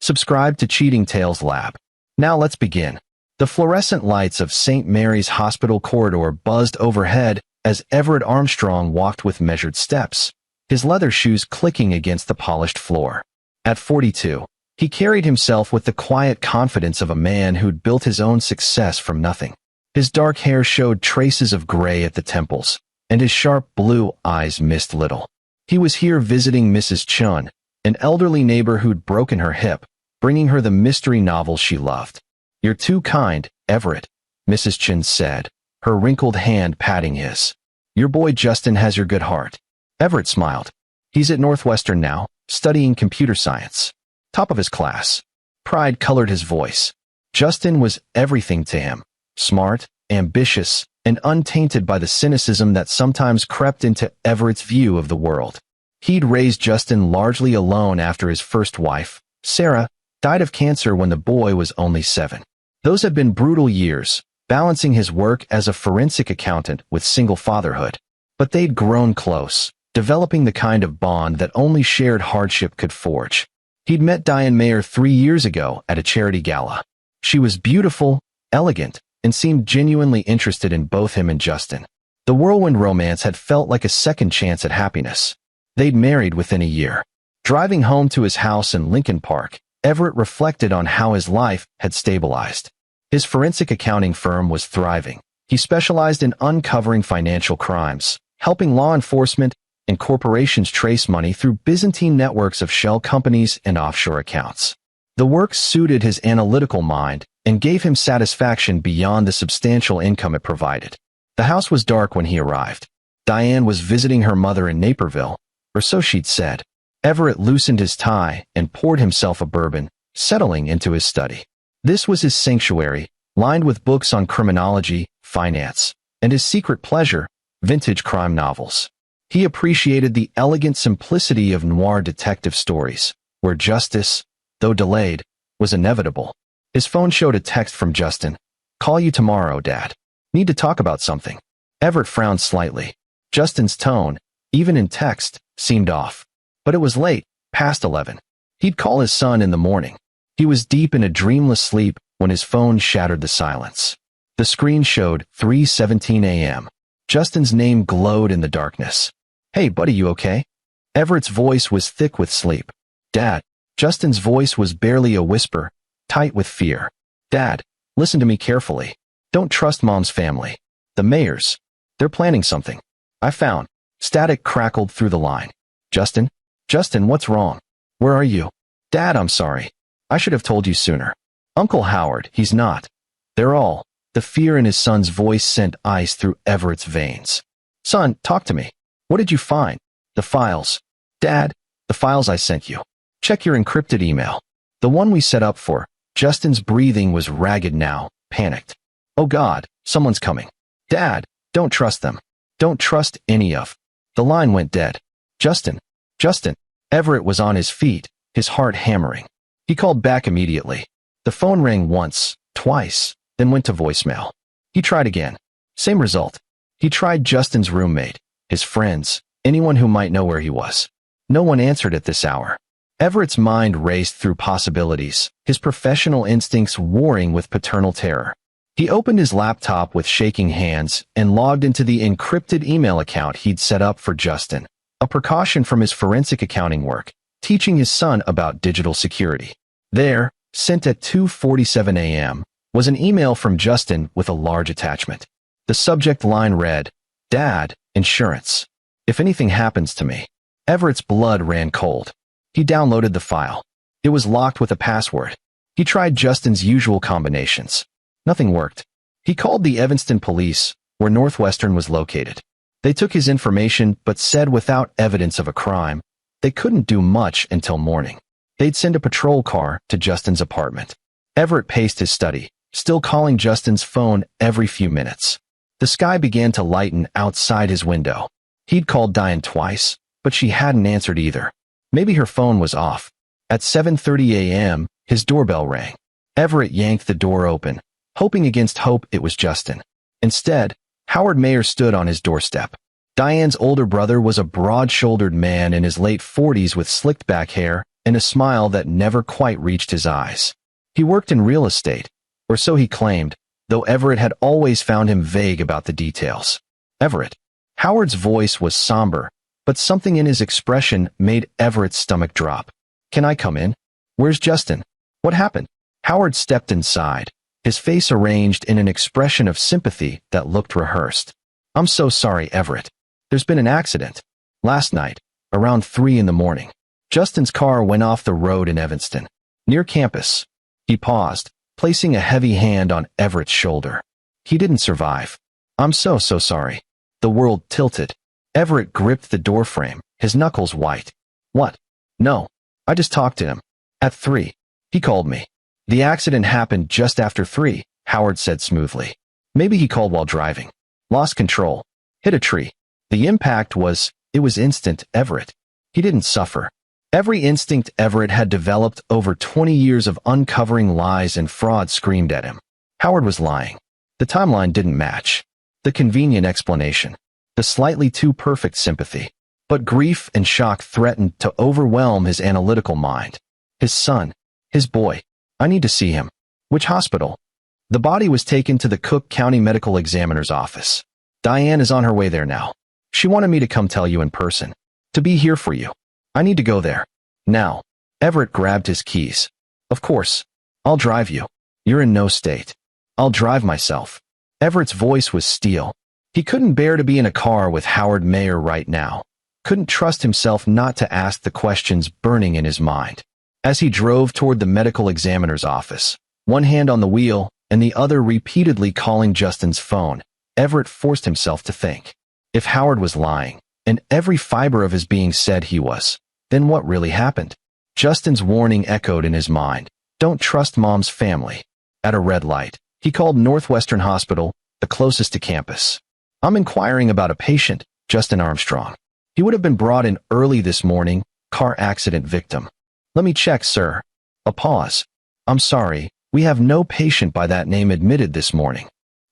Subscribe to Cheating Tales Lab. Now let's begin. The fluorescent lights of St. Mary's Hospital corridor buzzed overhead as Everett Armstrong walked with measured steps, his leather shoes clicking against the polished floor. At 42, he carried himself with the quiet confidence of a man who'd built his own success from nothing. His dark hair showed traces of gray at the temples, and his sharp blue eyes missed little. He was here visiting Mrs. Chun, an elderly neighbor who'd broken her hip, bringing her the mystery novel she loved. "You're too kind, Everett," Mrs. Chun said, her wrinkled hand patting his. "Your boy Justin has your good heart." Everett smiled. "He's at Northwestern now, studying computer science. Top of his class." Pride colored his voice. Justin was everything to him. Smart, ambitious, and untainted by the cynicism that sometimes crept into Everett's view of the world. He'd raised Justin largely alone after his first wife, Sarah, died of cancer when the boy was only 7. Those had been brutal years, balancing his work as a forensic accountant with single fatherhood. But they'd grown close, developing the kind of bond that only shared hardship could forge. He'd met Diane Mayer 3 years ago at a charity gala. She was beautiful, elegant, and seemed genuinely interested in both him and Justin. The whirlwind romance had felt like a second chance at happiness. They'd married within a year. Driving home to his house in Lincoln Park, Everett reflected on how his life had stabilized. His forensic accounting firm was thriving. He specialized in uncovering financial crimes, helping law enforcement and corporations trace money through Byzantine networks of shell companies and offshore accounts. The work suited his analytical mind and gave him satisfaction beyond the substantial income it provided. The house was dark when he arrived. Diane was visiting her mother in Naperville, or so she'd said. Everett loosened his tie and poured himself a bourbon, settling into his study. This was his sanctuary, lined with books on criminology, finance, and his secret pleasure, vintage crime novels. He appreciated the elegant simplicity of noir detective stories, where justice, though delayed, was inevitable. His phone showed a text from Justin. "Call you tomorrow, Dad. Need to talk about something." Everett frowned slightly. Justin's tone, even in text, seemed off. But it was late, past 11. He'd call his son in the morning. He was deep in a dreamless sleep when his phone shattered the silence. The screen showed 3:17 a.m. Justin's name glowed in the darkness. "Hey, buddy, you okay?" Everett's voice was thick with sleep. "Dad." Justin's voice was barely a whisper, tight with fear. "Dad, listen to me carefully. Don't trust Mom's family. The Mayers. They're planning something. I found." Static crackled through the line. "Justin? Justin, what's wrong? Where are you?" "Dad, I'm sorry. I should have told you sooner. Uncle Howard, he's not. They're all." The fear in his son's voice sent ice through Everett's veins. "Son, talk to me. What did you find?" "The files." "Dad, the files I sent you. Check your encrypted email. The one we set up for." Justin's breathing was ragged now, panicked. "Oh God, someone's coming." "Dad, don't trust them. Don't trust any of." The line went dead. "Justin, Justin." Everett was on his feet, his heart hammering. He called back immediately. The phone rang once, twice, then went to voicemail. He tried again. Same result. He tried Justin's roommate, his friends, anyone who might know where he was. No one answered at this hour. Everett's mind raced through possibilities, his professional instincts warring with paternal terror. He opened his laptop with shaking hands and logged into the encrypted email account he'd set up for Justin, a precaution from his forensic accounting work, teaching his son about digital security. There, sent at 2:47 a.m., was an email from Justin with a large attachment. The subject line read, "Dad, insurance. If anything happens to me." Everett's blood ran cold. He downloaded the file. It was locked with a password. He tried Justin's usual combinations. Nothing worked. He called the Evanston police, where Northwestern was located. They took his information but said without evidence of a crime, they couldn't do much until morning. They'd send a patrol car to Justin's apartment. Everett paced his study, still calling Justin's phone every few minutes. The sky began to lighten outside his window. He'd called Diane twice, but she hadn't answered either. Maybe her phone was off. At 7:30 a.m., his doorbell rang. Everett yanked the door open, hoping against hope it was Justin. Instead, Howard Mayer stood on his doorstep. Diane's older brother was a broad-shouldered man in his late 40s with slicked back hair, and a smile that never quite reached his eyes. He worked in real estate, or so he claimed, though Everett had always found him vague about the details. Everett. Howard's voice was somber, but something in his expression made Everett's stomach drop. Can I come in? Where's Justin? What happened? Howard stepped inside, his face arranged in an expression of sympathy that looked rehearsed. I'm so sorry, Everett. There's been an accident. Last night, around 3 in the morning. Justin's car went off the road in Evanston, near campus. He paused, placing a heavy hand on Everett's shoulder. He didn't survive. I'm so sorry. The world tilted. Everett gripped the doorframe, his knuckles white. What? No. I just talked to him. At 3. He called me. The accident happened just after 3, Howard said smoothly. Maybe he called while driving. Lost control. Hit a tree. The impact was instant, Everett. He didn't suffer. Every instinct Everett had developed over 20 years of uncovering lies and fraud screamed at him. Howard was lying. The timeline didn't match. The convenient explanation. The slightly too perfect sympathy. But grief and shock threatened to overwhelm his analytical mind. His son. His boy. I need to see him. Which hospital? The body was taken to the Cook County Medical Examiner's office. Diane is on her way there now. She wanted me to come tell you in person. To be here for you. I need to go there. Now. Everett grabbed his keys. Of course. I'll drive you. You're in no state. I'll drive myself. Everett's voice was steel. He couldn't bear to be in a car with Howard Mayer right now. Couldn't trust himself not to ask the questions burning in his mind. As he drove toward the medical examiner's office, one hand on the wheel and the other repeatedly calling Justin's phone, Everett forced himself to think. If Howard was lying, and every fiber of his being said he was, then what really happened? Justin's warning echoed in his mind. Don't trust Mom's family. At a red light, he called Northwestern Hospital, the closest to campus. I'm inquiring about a patient, Justin Armstrong. He would have been brought in early this morning, car accident victim. Let me check, sir. A pause. I'm sorry, we have no patient by that name admitted this morning.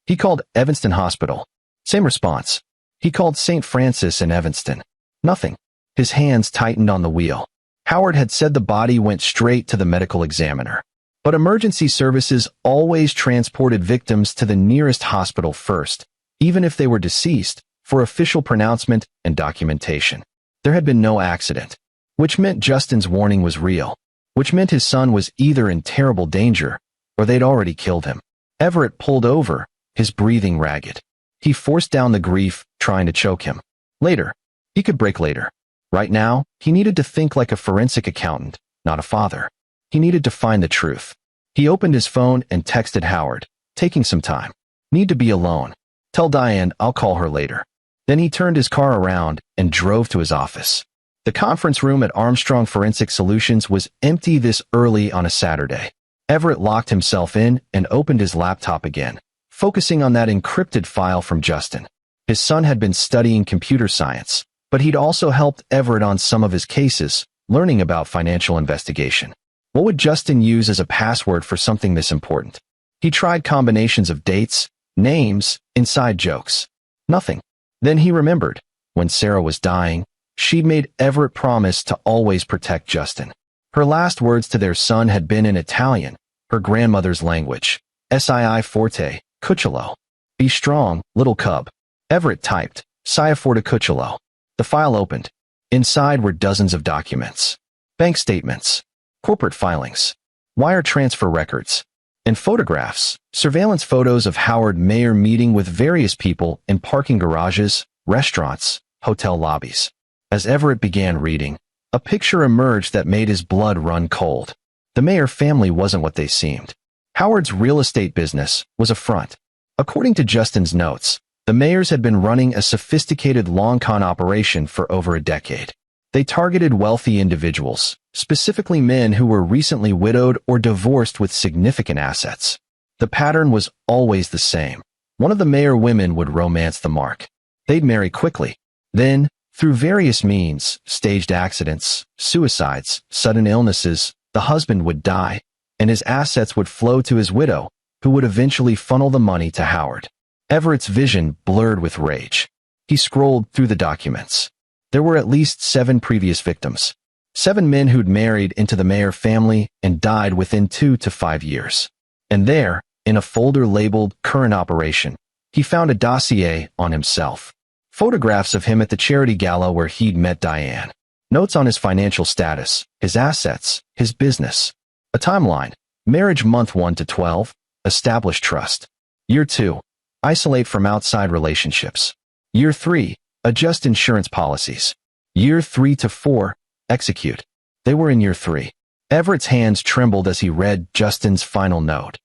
He called Evanston Hospital. Same response. He called St. Francis in Evanston. Nothing. His hands tightened on the wheel. Howard had said the body went straight to the medical examiner. But emergency services always transported victims to the nearest hospital first, even if they were deceased, for official pronouncement and documentation. There had been no accident, which meant Justin's warning was real, which meant his son was either in terrible danger, or they'd already killed him. Everett pulled over, his breathing ragged. He forced down the grief, trying to choke him. Later. He could break later. Right now, he needed to think like a forensic accountant, not a father. He needed to find the truth. He opened his phone and texted Howard, taking some time. Need to be alone. Tell Diane I'll call her later. Then he turned his car around and drove to his office. The conference room at Armstrong Forensic Solutions was empty this early on a Saturday. Everett locked himself in and opened his laptop again, focusing on that encrypted file from Justin. His son had been studying computer science, but he'd also helped Everett on some of his cases, learning about financial investigation. What would Justin use as a password for something this important? He tried combinations of dates, names, inside jokes. Nothing. Then he remembered. When Sarah was dying, she'd made Everett promise to always protect Justin. Her last words to their son had been in Italian, her grandmother's language. Sii forte, cucciolo. Be strong, little cub. Everett typed, Sia forte cucciolo. The file opened. Inside were dozens of documents. Bank statements, corporate filings, wire transfer records, and photographs, surveillance photos of Howard Mayer meeting with various people in parking garages, restaurants, hotel lobbies. As Everett began reading, a picture emerged that made his blood run cold. The Mayer family wasn't what they seemed. Howard's real estate business was a front. According to Justin's notes, the Mayers had been running a sophisticated long-con operation for over a decade. They targeted wealthy individuals, specifically men who were recently widowed or divorced with significant assets. The pattern was always the same. One of the Mayer women would romance the mark. They'd marry quickly. Then, through various means, staged accidents, suicides, sudden illnesses, the husband would die, and his assets would flow to his widow, who would eventually funnel the money to Howard. Everett's vision blurred with rage. He scrolled through the documents. There were at least 7 previous victims. 7 men who'd married into the Mayer family and died within 2 to 5 years. And there, in a folder labeled Current Operation, he found a dossier on himself. Photographs of him at the charity gala where he'd met Diane. Notes on his financial status, his assets, his business. A timeline. Marriage month 1 to 12. Establish trust. Year 2. Isolate from outside relationships. Year 3. Adjust insurance policies. Year 3 to 4. Execute. They were in year 3. Everett's hands trembled as he read Justin's final note.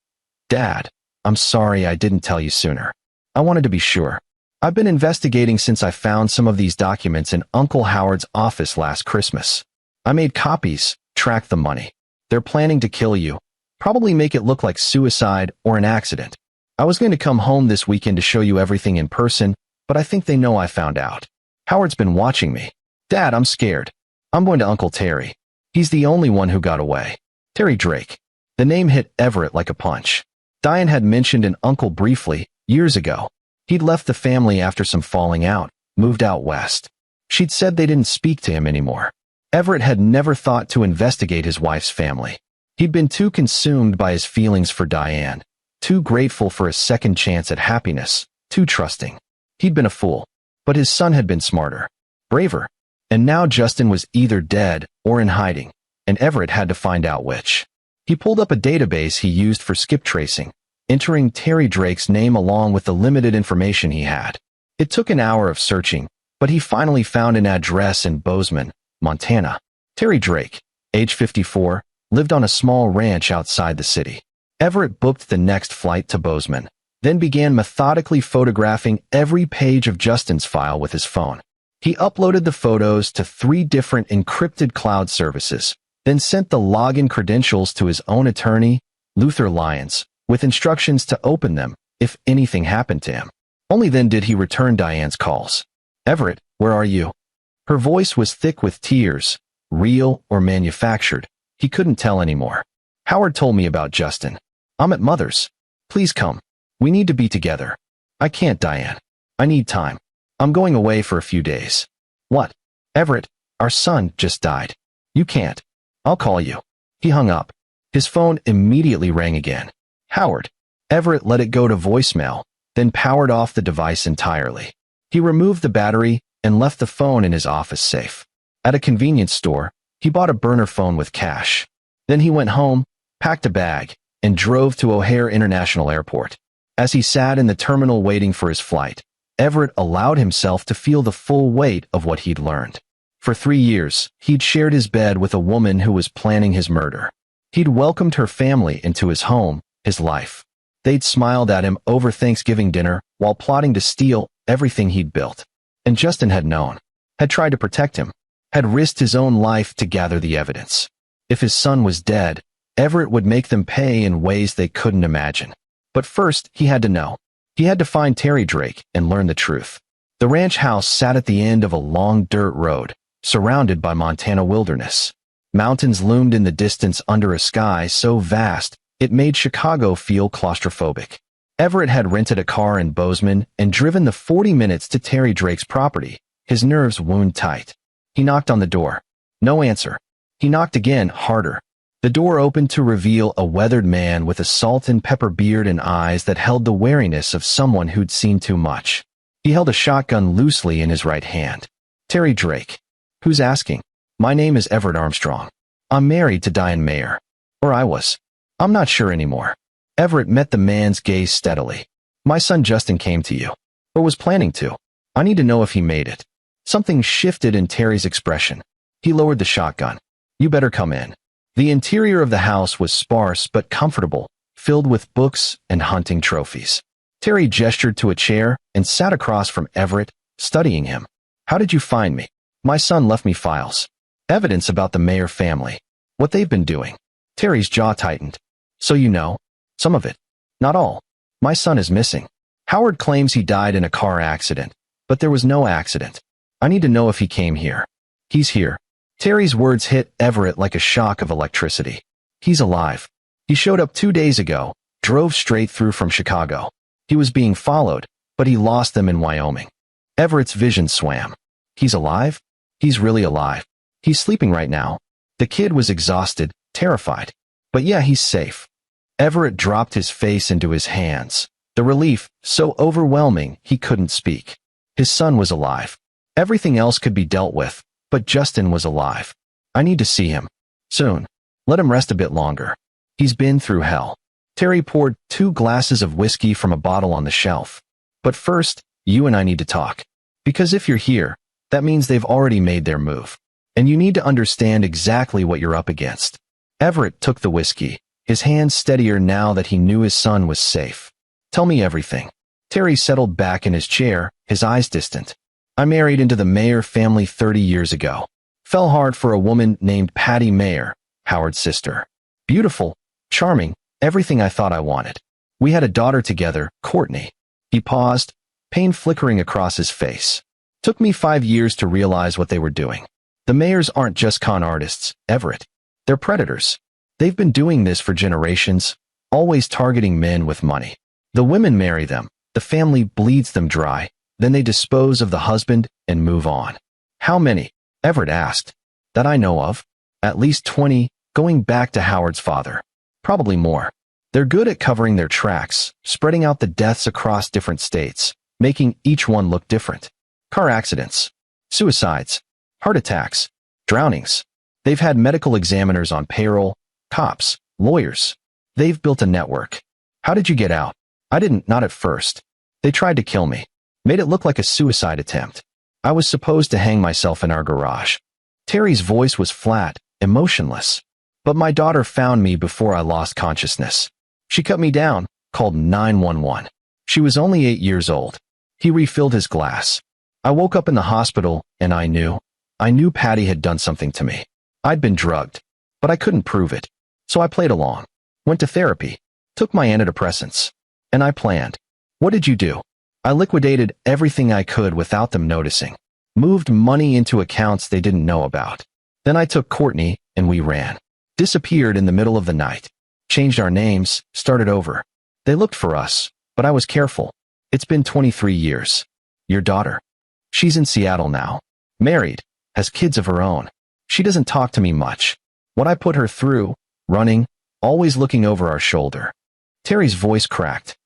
Dad, I'm sorry I didn't tell you sooner. I wanted to be sure. I've been investigating since I found some of these documents in Uncle Howard's office last Christmas. I made copies, tracked the money. They're planning to kill you. Probably make it look like suicide or an accident. I was going to come home this weekend to show you everything in person, but I think they know I found out. Howard's been watching me. Dad, I'm scared. I'm going to Uncle Terry. He's the only one who got away. Terry Drake. The name hit Everett like a punch. Diane had mentioned an uncle briefly, years ago. He'd left the family after some falling out, moved out west. She'd said they didn't speak to him anymore. Everett had never thought to investigate his wife's family. He'd been too consumed by his feelings for Diane, too grateful for a second chance at happiness, too trusting. He'd been a fool, but his son had been smarter, braver. And now Justin was either dead or in hiding, and Everett had to find out which. He pulled up a database he used for skip tracing, entering Terry Drake's name along with the limited information he had. It took an hour of searching, but he finally found an address in Bozeman, Montana. Terry Drake, age 54, lived on a small ranch outside the city. Everett booked the next flight to Bozeman, then began methodically photographing every page of Justin's file with his phone. He uploaded the photos to 3 different encrypted cloud services, then sent the login credentials to his own attorney, Luther Lyons, with instructions to open them if anything happened to him. Only then did he return Diane's calls. Everett, where are you? Her voice was thick with tears, real or manufactured. He couldn't tell anymore. Howard told me about Justin. I'm at Mother's. Please come. We need to be together. I can't, Diane. I need time. I'm going away for a few days. What? Everett, our son just died. You can't. I'll call you. He hung up. His phone immediately rang again. Howard. Everett let it go to voicemail, then powered off the device entirely. He removed the battery and left the phone in his office safe. At a convenience store, he bought a burner phone with cash. Then he went home, packed a bag, and drove to O'Hare International Airport. As he sat in the terminal waiting for his flight, Everett allowed himself to feel the full weight of what he'd learned. For 3 years, he'd shared his bed with a woman who was planning his murder. He'd welcomed her family into his home, his life. They'd smiled at him over Thanksgiving dinner while plotting to steal everything he'd built. And Justin had known, had tried to protect him, had risked his own life to gather the evidence. If his son was dead, Everett would make them pay in ways they couldn't imagine. But first, he had to know. He had to find Terry Drake and learn the truth. The ranch house sat at the end of a long dirt road, surrounded by Montana wilderness. Mountains loomed in the distance under a sky so vast it made Chicago feel claustrophobic. Everett had rented a car in Bozeman and driven the 40 minutes to Terry Drake's property, his nerves wound tight. He knocked on the door. No answer. He knocked again, harder. The door opened to reveal a weathered man with a salt and pepper beard and eyes that held the wariness of someone who'd seen too much. He held a shotgun loosely in his right hand. Terry Drake. Who's asking? My name is Everett Armstrong. I'm married to Diane Mayer. Or I was. I'm not sure anymore. Everett met the man's gaze steadily. My son Justin came to you. Or was planning to. I need to know if he made it. Something shifted in Terry's expression. He lowered the shotgun. You better come in. The interior of the house was sparse but comfortable, filled with books and hunting trophies. Terry gestured to a chair and sat across from Everett, studying him. How did you find me? My son left me files. Evidence about the Mayer family. What they've been doing. Terry's jaw tightened. So you know. Some of it. Not all. My son is missing. Howard claims he died in a car accident, but there was no accident. I need to know if he came here. He's here. Terry's words hit Everett like a shock of electricity. He's alive. He showed up 2 days ago, drove straight through from Chicago. He was being followed, but he lost them in Wyoming. Everett's vision swam. He's alive? He's really alive. He's sleeping right now. The kid was exhausted, terrified. But yeah, he's safe. Everett dropped his face into his hands. The relief, so overwhelming, he couldn't speak. His son was alive. Everything else could be dealt with, but Justin was alive. I need to see him. Soon. Let him rest a bit longer. He's been through hell. Terry poured 2 glasses of whiskey from a bottle on the shelf. But first, you and I need to talk. Because if you're here, that means they've already made their move. And you need to understand exactly what you're up against. Everett took the whiskey, his hands steadier now that he knew his son was safe. Tell me everything. Terry settled back in his chair, his eyes distant. I married into the Mayer family 30 years ago. Fell hard for a woman named Patty Mayer, Howard's sister. Beautiful, charming, everything I thought I wanted. We had a daughter together, Courtney. He paused, pain flickering across his face. Took me 5 years to realize what they were doing. The Mayers aren't just con artists, Everett. They're predators. They've been doing this for generations, always targeting men with money. The women marry them, the family bleeds them dry, then they dispose of the husband and move on. How many? Everett asked. That I know of. At least 20, going back to Howard's father. Probably more. They're good at covering their tracks, spreading out the deaths across different states, making each one look different. Car accidents, suicides, heart attacks, drownings. They've had medical examiners on payroll, cops, lawyers. They've built a network. How did you get out? I didn't, not at first. They tried to kill me. Made it look like a suicide attempt. I was supposed to hang myself in our garage. Terry's voice was flat, emotionless. But my daughter found me before I lost consciousness. She cut me down, called 911. She was only 8 years old. He refilled his glass. I woke up in the hospital, and I knew Patty had done something to me. I'd been drugged, but I couldn't prove it. So I played along. Went to therapy. Took my antidepressants. And I planned. What did you do? I liquidated everything I could without them noticing. Moved money into accounts they didn't know about. Then I took Courtney, and we ran. Disappeared in the middle of the night. Changed our names, started over. They looked for us, but I was careful. It's been 23 years. Your daughter. She's in Seattle now. Married. Has kids of her own. She doesn't talk to me much. What I put her through, running, always looking over our shoulder. Terry's voice cracked.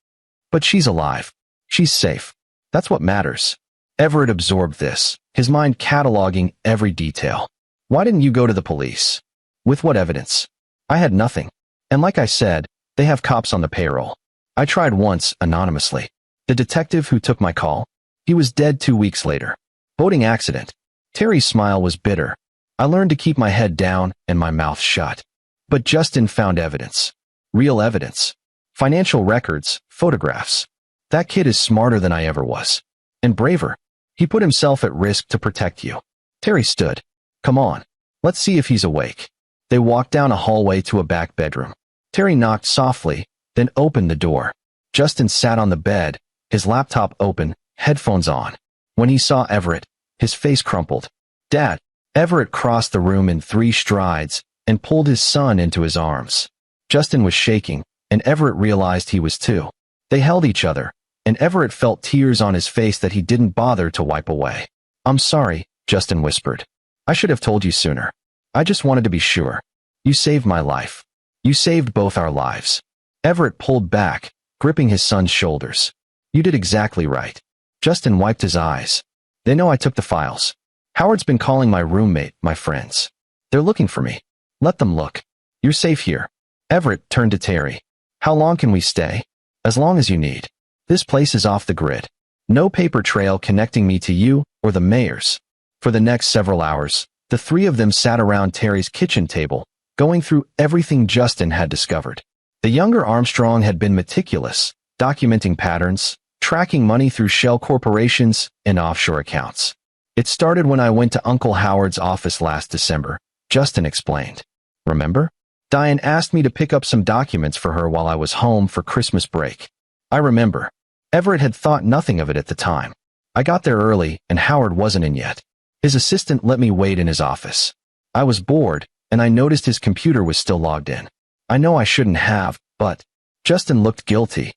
But she's alive. She's safe. That's what matters. Everett absorbed this, his mind cataloging every detail. Why didn't you go to the police? With what evidence? I had nothing. And like I said, they have cops on the payroll. I tried once, anonymously. The detective who took my call, he was dead 2 weeks later. Boating accident. Terry's smile was bitter. I learned to keep my head down and my mouth shut. But Justin found evidence. Real evidence. Financial records, photographs. That kid is smarter than I ever was. And braver. He put himself at risk to protect you. Terry stood. Come on. Let's see if he's awake. They walked down a hallway to a back bedroom. Terry knocked softly, then opened the door. Justin sat on the bed, his laptop open, headphones on. When he saw Everett, his face crumpled. Dad. Everett crossed the room in 3 strides and pulled his son into his arms. Justin was shaking, and Everett realized he was too. They held each other, and Everett felt tears on his face that he didn't bother to wipe away. I'm sorry, Justin whispered. I should have told you sooner. I just wanted to be sure. You saved my life. You saved both our lives. Everett pulled back, gripping his son's shoulders. You did exactly right. Justin wiped his eyes. They know I took the files. Howard's been calling my roommate, my friends. They're looking for me. Let them look. You're safe here. Everett turned to Terry. How long can we stay? As long as you need. This place is off the grid. No paper trail connecting me to you or the Mayers. For the next several hours, the 3 of them sat around Terry's kitchen table, going through everything Justin had discovered. The younger Armstrong had been meticulous, documenting patterns, tracking money through shell corporations and offshore accounts. It started when I went to Uncle Howard's office last December, Justin explained. Remember? Diane asked me to pick up some documents for her while I was home for Christmas break. I remember. Everett had thought nothing of it at the time. I got there early, and Howard wasn't in yet. His assistant let me wait in his office. I was bored, and I noticed his computer was still logged in. I know I shouldn't have, but Justin looked guilty.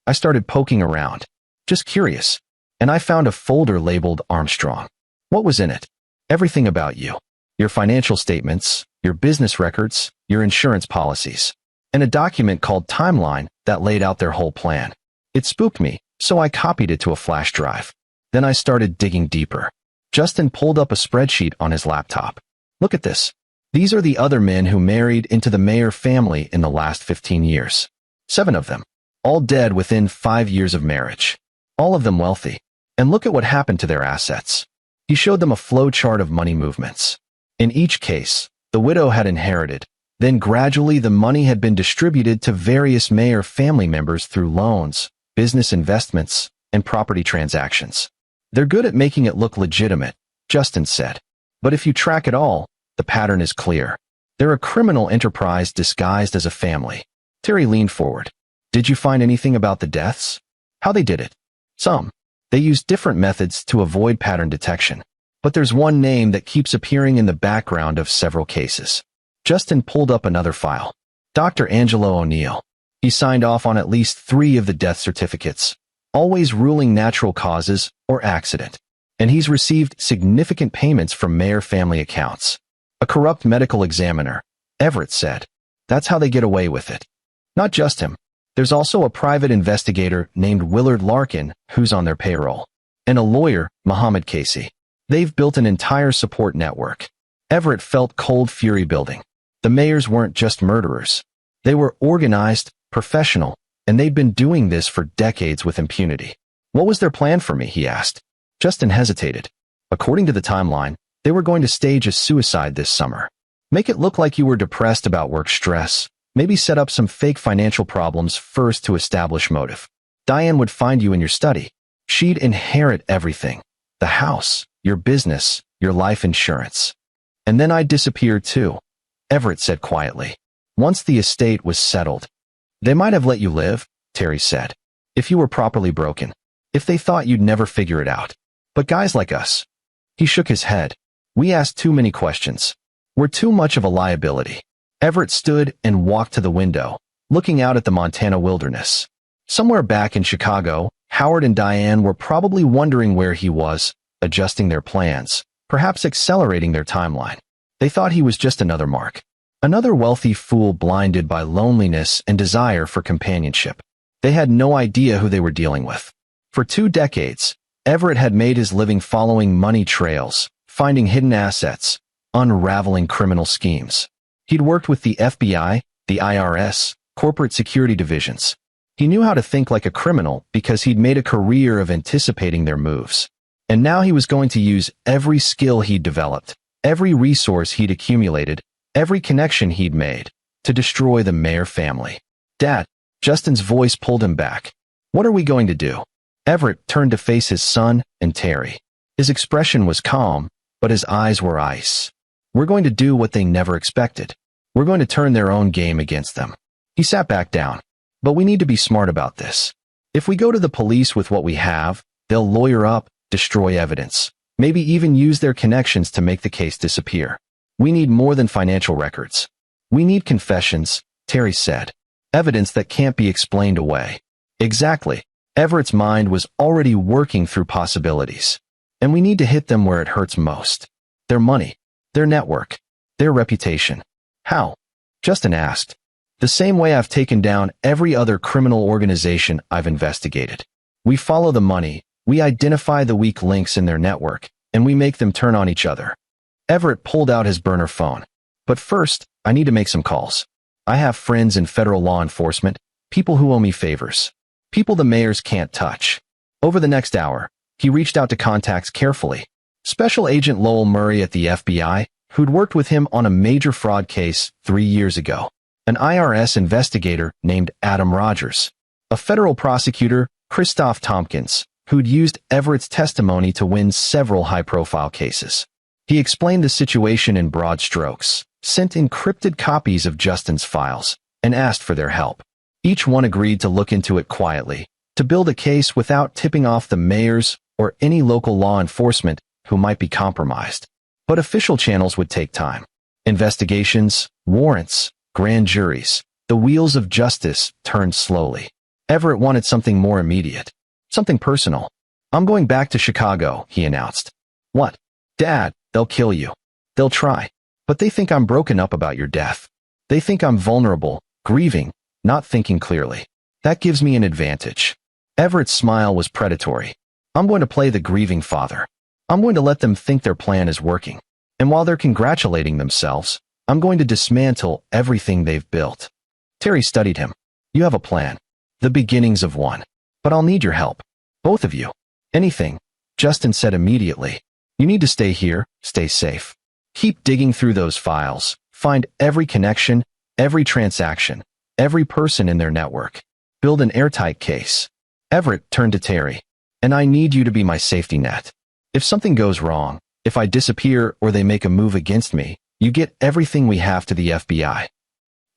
I started poking around. Just curious. And I found a folder labeled Armstrong. What was in it? Everything about you. your financial statements, your business records, your insurance policies, and a document called Timeline that laid out their whole plan. It spooked me, so I copied it to a flash drive. Then I started digging deeper. Justin pulled up a spreadsheet on his laptop. Look at this. These are the other men who married into the Mayer family in the last 15 years. 7 of them. All dead within 5 years of marriage. All of them wealthy. And look at what happened to their assets. He showed them a flow chart of money movements. In each case, the widow had inherited. Then gradually the money had been distributed to various Mayer family members through loans, business investments, and property transactions. They're good at making it look legitimate, Justin said. But if you track it all, the pattern is clear. They're a criminal enterprise disguised as a family. Terry leaned forward. Did you find anything about the deaths? How they did it? Some. They used different methods to avoid pattern detection. But there's one name that keeps appearing in the background of several cases. Justin pulled up another file. Dr. Angelo O'Neill. He signed off on at least 3 of the death certificates, always ruling natural causes or accident. And he's received significant payments from Mayer family accounts. A corrupt medical examiner, Everett said. That's how they get away with it. Not just him. There's also a private investigator named Willard Larkin who's on their payroll. And a lawyer, Muhammad Casey. They've built an entire support network. Everett felt cold fury building. The Mayers weren't just murderers. They were organized, professional, and they'd been doing this for decades with impunity. What was their plan for me, he asked. Justin hesitated. According to the timeline, they were going to stage a suicide this summer. Make it look like you were depressed about work stress. Maybe set up some fake financial problems first to establish motive. Diane would find you in your study. She'd inherit everything. The house, your business, your life insurance. And then I'd disappear too, Everett said quietly. Once the estate was settled. They might have let you live, Terry said. If you were properly broken. If they thought you'd never figure it out. But guys like us. He shook his head. We asked too many questions. We're too much of a liability. Everett stood and walked to the window, looking out at the Montana wilderness. Somewhere back in Chicago, Howard and Diane were probably wondering where he was, adjusting their plans, perhaps accelerating their timeline. They thought he was just another Mark. Another wealthy fool blinded by loneliness and desire for companionship. They had no idea who they were dealing with. For 2 decades, Everett had made his living following money trails, finding hidden assets, unraveling criminal schemes. He'd worked with the FBI, the IRS, corporate security divisions. He knew how to think like a criminal because he'd made a career of anticipating their moves. And now he was going to use every skill he'd developed, every resource he'd accumulated, every connection he'd made, to destroy the Mayer family. Dad, Justin's voice pulled him back. What are we going to do? Everett turned to face his son and Terry. His expression was calm, but his eyes were ice. We're going to do what they never expected. We're going to turn their own game against them. He sat back down. But we need to be smart about this. If we go to the police with what we have, they'll lawyer up, destroy evidence, maybe even use their connections to make the case disappear. We need more than financial records. We need confessions, Terry said. Evidence that can't be explained away. Exactly. Everett's mind was already working through possibilities. And we need to hit them where it hurts most. Their money, their network, their reputation. How? Justin asked. The same way I've taken down every other criminal organization I've investigated. We follow the money, we identify the weak links in their network, and we make them turn on each other. Everett pulled out his burner phone. But first, I need to make some calls. I have friends in federal law enforcement, people who owe me favors. People the Mayers can't touch. Over the next hour, he reached out to contacts carefully. Special Agent Lowell Murray at the FBI, who'd worked with him on a major fraud case 3 years ago. An IRS investigator named Adam Rogers. A federal prosecutor, Christoph Tompkins, who'd used Everett's testimony to win several high-profile cases. He explained the situation in broad strokes, sent encrypted copies of Justin's files, and asked for their help. Each one agreed to look into it quietly, to build a case without tipping off the Mayers or any local law enforcement who might be compromised. But official channels would take time. Investigations, warrants, grand juries. The wheels of justice turned slowly. Everett wanted something more immediate. Something personal. I'm going back to Chicago, he announced. What? Dad, they'll kill you. They'll try. But they think I'm broken up about your death. They think I'm vulnerable, grieving, not thinking clearly. That gives me an advantage. Everett's smile was predatory. I'm going to play the grieving father. I'm going to let them think their plan is working. And while they're congratulating themselves, I'm going to dismantle everything they've built. Terry studied him. You have a plan. The beginnings of one. But I'll need your help. Both of you. Anything. Justin said immediately. You need to stay here, stay safe. Keep digging through those files. Find every connection, every transaction, every person in their network. Build an airtight case. Everett turned to Terry. And I need you to be my safety net. If something goes wrong, if I disappear or they make a move against me, you get everything we have to the FBI.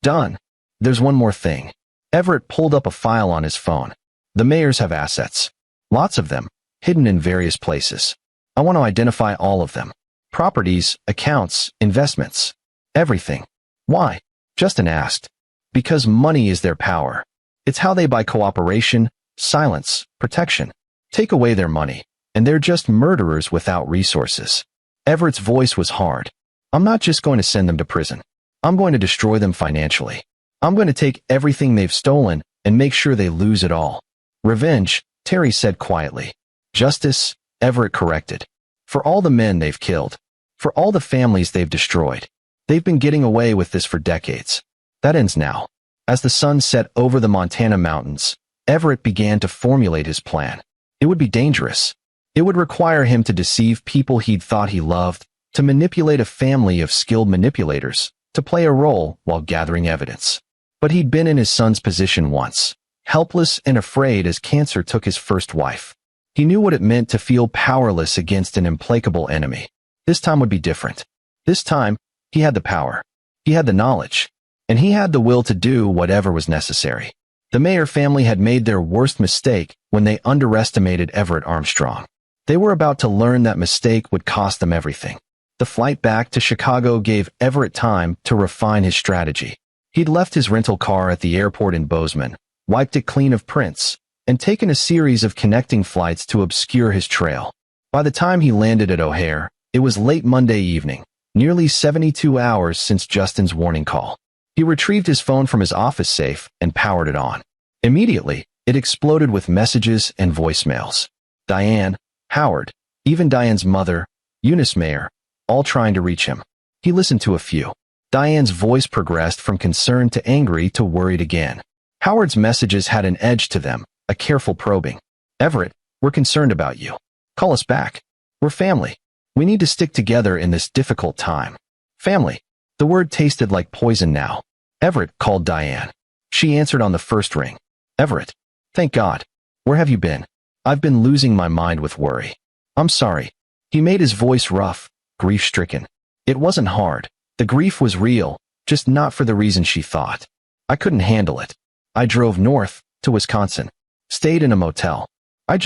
Done. There's one more thing. Everett pulled up a file on his phone. The mayors have assets. Lots of them, hidden in various places. I want to identify all of them. Properties, accounts, investments. Everything. Why? Justin asked. Because money is their power. It's how they buy cooperation, silence, protection. Take away their money, and they're just murderers without resources. Everett's voice was hard. I'm not just going to send them to prison. I'm going to destroy them financially. I'm going to take everything they've stolen and make sure they lose it all. Revenge, Terry said quietly. Justice, Everett corrected. For all the men they've killed. For all the families they've destroyed. They've been getting away with this for decades. That ends now. As the sun set over the Montana mountains, Everett began to formulate his plan. It would be dangerous. It would require him to deceive people he'd thought he loved, to manipulate a family of skilled manipulators, to play a role while gathering evidence. But he'd been in his son's position once, helpless and afraid as cancer took his first wife. He knew what it meant to feel powerless against an implacable enemy. This time would be different. This time, he had the power. He had the knowledge. And he had the will to do whatever was necessary. The Mayer family had made their worst mistake when they underestimated Everett Armstrong. They were about to learn that mistake would cost them everything. The flight back to Chicago gave Everett time to refine his strategy. He'd left his rental car at the airport in Bozeman, wiped it clean of prints, and taken a series of connecting flights to obscure his trail. By the time he landed at O'Hare, it was late Monday evening, nearly 72 hours since Justin's warning call. He retrieved his phone from his office safe and powered it on. Immediately, it exploded with messages and voicemails. Diane, Howard, even Diane's mother, Eunice Mayer, all trying to reach him. He listened to a few. Diane's voice progressed from concerned to angry to worried again. Howard's messages had an edge to them, a careful probing. Everett, we're concerned about you. Call us back. We're family. We need to stick together in this difficult time. Family. The word tasted like poison now. Everett called Diane. She answered on the first ring. Everett. Thank God. Where have you been? I've been losing my mind with worry. I'm sorry. He made his voice rough, grief-stricken. It wasn't hard. The grief was real, just not for the reason she thought. I couldn't handle it. I drove north, to Wisconsin. Stayed in a motel. I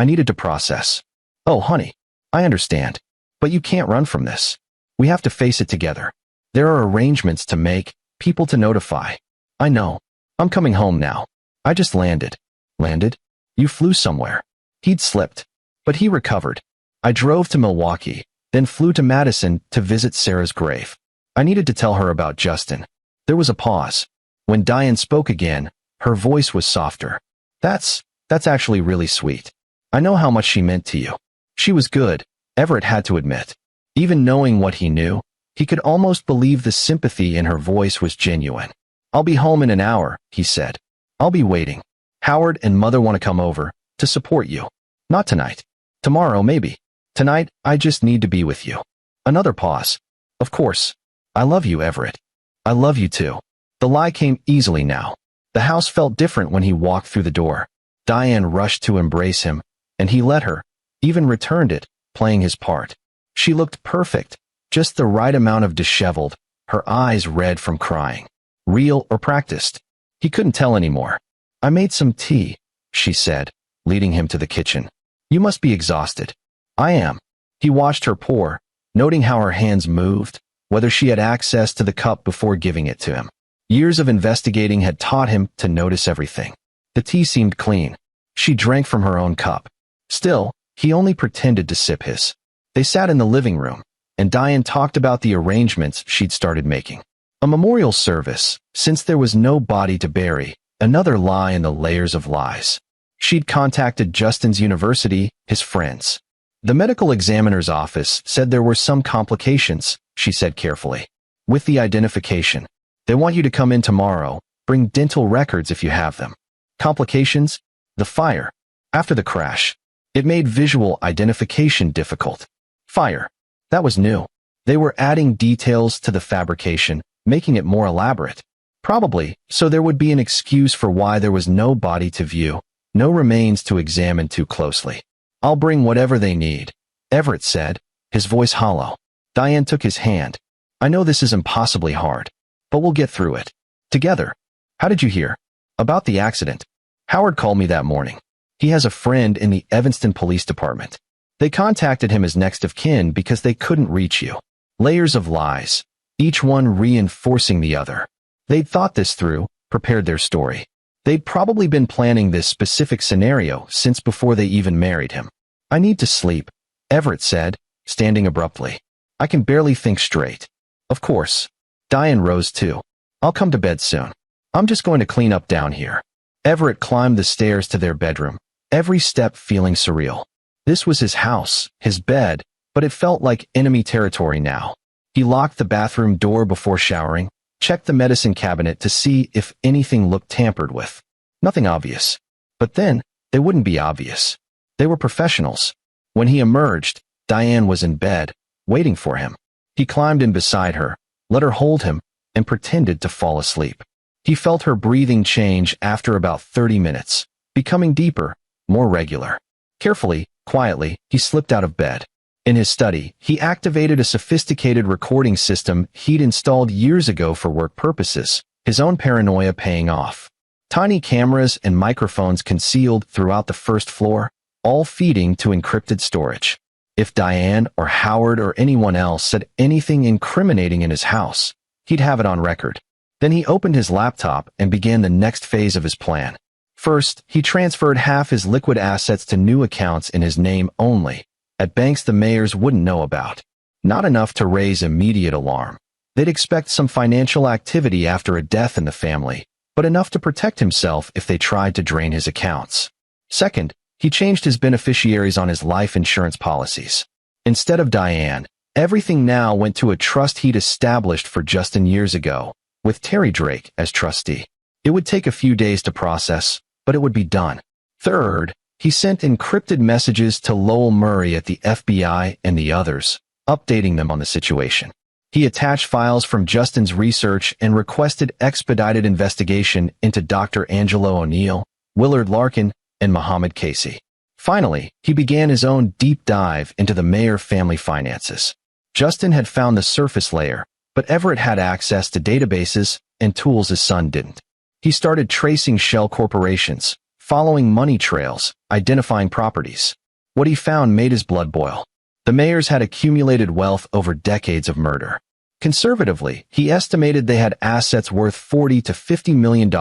needed to process. Oh, honey. I understand. But you can't run from this. We have to face it together. There are arrangements to make, people to notify. I know. I'm coming home now. I just landed. Landed? You flew somewhere. He'd slipped. But he recovered. I drove to Milwaukee, then flew to Madison to visit Sarah's grave. I needed to tell her about Justin. There was a pause. When Diane spoke again, her voice was softer. That's actually really sweet. I know how much she meant to you. She was good, Everett had to admit. Even knowing what he knew, he could almost believe the sympathy in her voice was genuine. I'll be home in an hour, he said. I'll be waiting. Howard and Mother want to come over, to support you. Not tonight. Tomorrow, maybe. Tonight, I just need to be with you. Another pause. Of course. I love you, Everett. I love you too. The lie came easily now. The house felt different when he walked through the door. Diane rushed to embrace him, and he let her, even returned it, playing his part. She looked perfect, just the right amount of disheveled, her eyes red from crying. Real or practiced? He couldn't tell anymore. I made some tea, she said, leading him to the kitchen. You must be exhausted. I am. He watched her pour, noting how her hands moved, whether she had access to the cup before giving it to him. Years of investigating had taught him to notice everything. The tea seemed clean. She drank from her own cup. Still, he only pretended to sip his. They sat in the living room, and Diane talked about the arrangements she'd started making. A memorial service, since there was no body to bury, another lie in the layers of lies. She'd contacted Justin's university, his friends. The medical examiner's office said there were some complications, she said carefully. With the identification. They want you to come in tomorrow, bring dental records if you have them. Complications? The fire. After the crash. It made visual identification difficult. Fire. That was new. They were adding details to the fabrication, making it more elaborate. Probably, so there would be an excuse for why there was no body to view, no remains to examine too closely. I'll bring whatever they need, Everett said, his voice hollow. Diane took his hand. I know this is impossibly hard, but we'll get through it. Together. How did you hear? About the accident. Howard called me that morning. He has a friend in the Evanston Police Department. They contacted him as next of kin because they couldn't reach you. Layers of lies, each one reinforcing the other. They'd thought this through, prepared their story. They'd probably been planning this specific scenario since before they even married him. I need to sleep, Everett said, standing abruptly. I can barely think straight. Of course. Diane rose too. I'll come to bed soon. I'm just going to clean up down here. Everett climbed the stairs to their bedroom, every step feeling surreal. This was his house, his bed, but it felt like enemy territory now. He locked the bathroom door before showering, checked the medicine cabinet to see if anything looked tampered with. Nothing obvious. But then, they wouldn't be obvious. They were professionals. When he emerged, Diane was in bed, waiting for him. He climbed in beside her, let her hold him, and pretended to fall asleep. He felt her breathing change after about 30 minutes, becoming deeper, more regular. Carefully, quietly, he slipped out of bed. In his study, he activated a sophisticated recording system he'd installed years ago for work purposes, his own paranoia paying off. Tiny cameras and microphones concealed throughout the first floor, all feeding to encrypted storage. If Diane or Howard or anyone else said anything incriminating in his house, he'd have it on record. Then he opened his laptop and began the next phase of his plan. First, he transferred half his liquid assets to new accounts in his name only, at banks the mayors wouldn't know about. Not enough to raise immediate alarm. They'd expect some financial activity after a death in the family, but enough to protect himself if they tried to drain his accounts. Second, he changed his beneficiaries on his life insurance policies. Instead of Diane, everything now went to a trust he'd established for Justin years ago, with Terry Drake as trustee. It would take a few days to process, but it would be done. Third, he sent encrypted messages to Lowell Murray at the FBI and the others, updating them on the situation. He attached files from Justin's research and requested expedited investigation into Dr. Angelo O'Neill, Willard Larkin, and Muhammad Casey. Finally, he began his own deep dive into the Mayer family finances. Justin had found the surface layer, but Everett had access to databases and tools his son didn't. He started tracing shell corporations, following money trails, identifying properties. What he found made his blood boil. The Mayers had accumulated wealth over decades of murder. Conservatively, he estimated they had assets worth $40 to $50 million,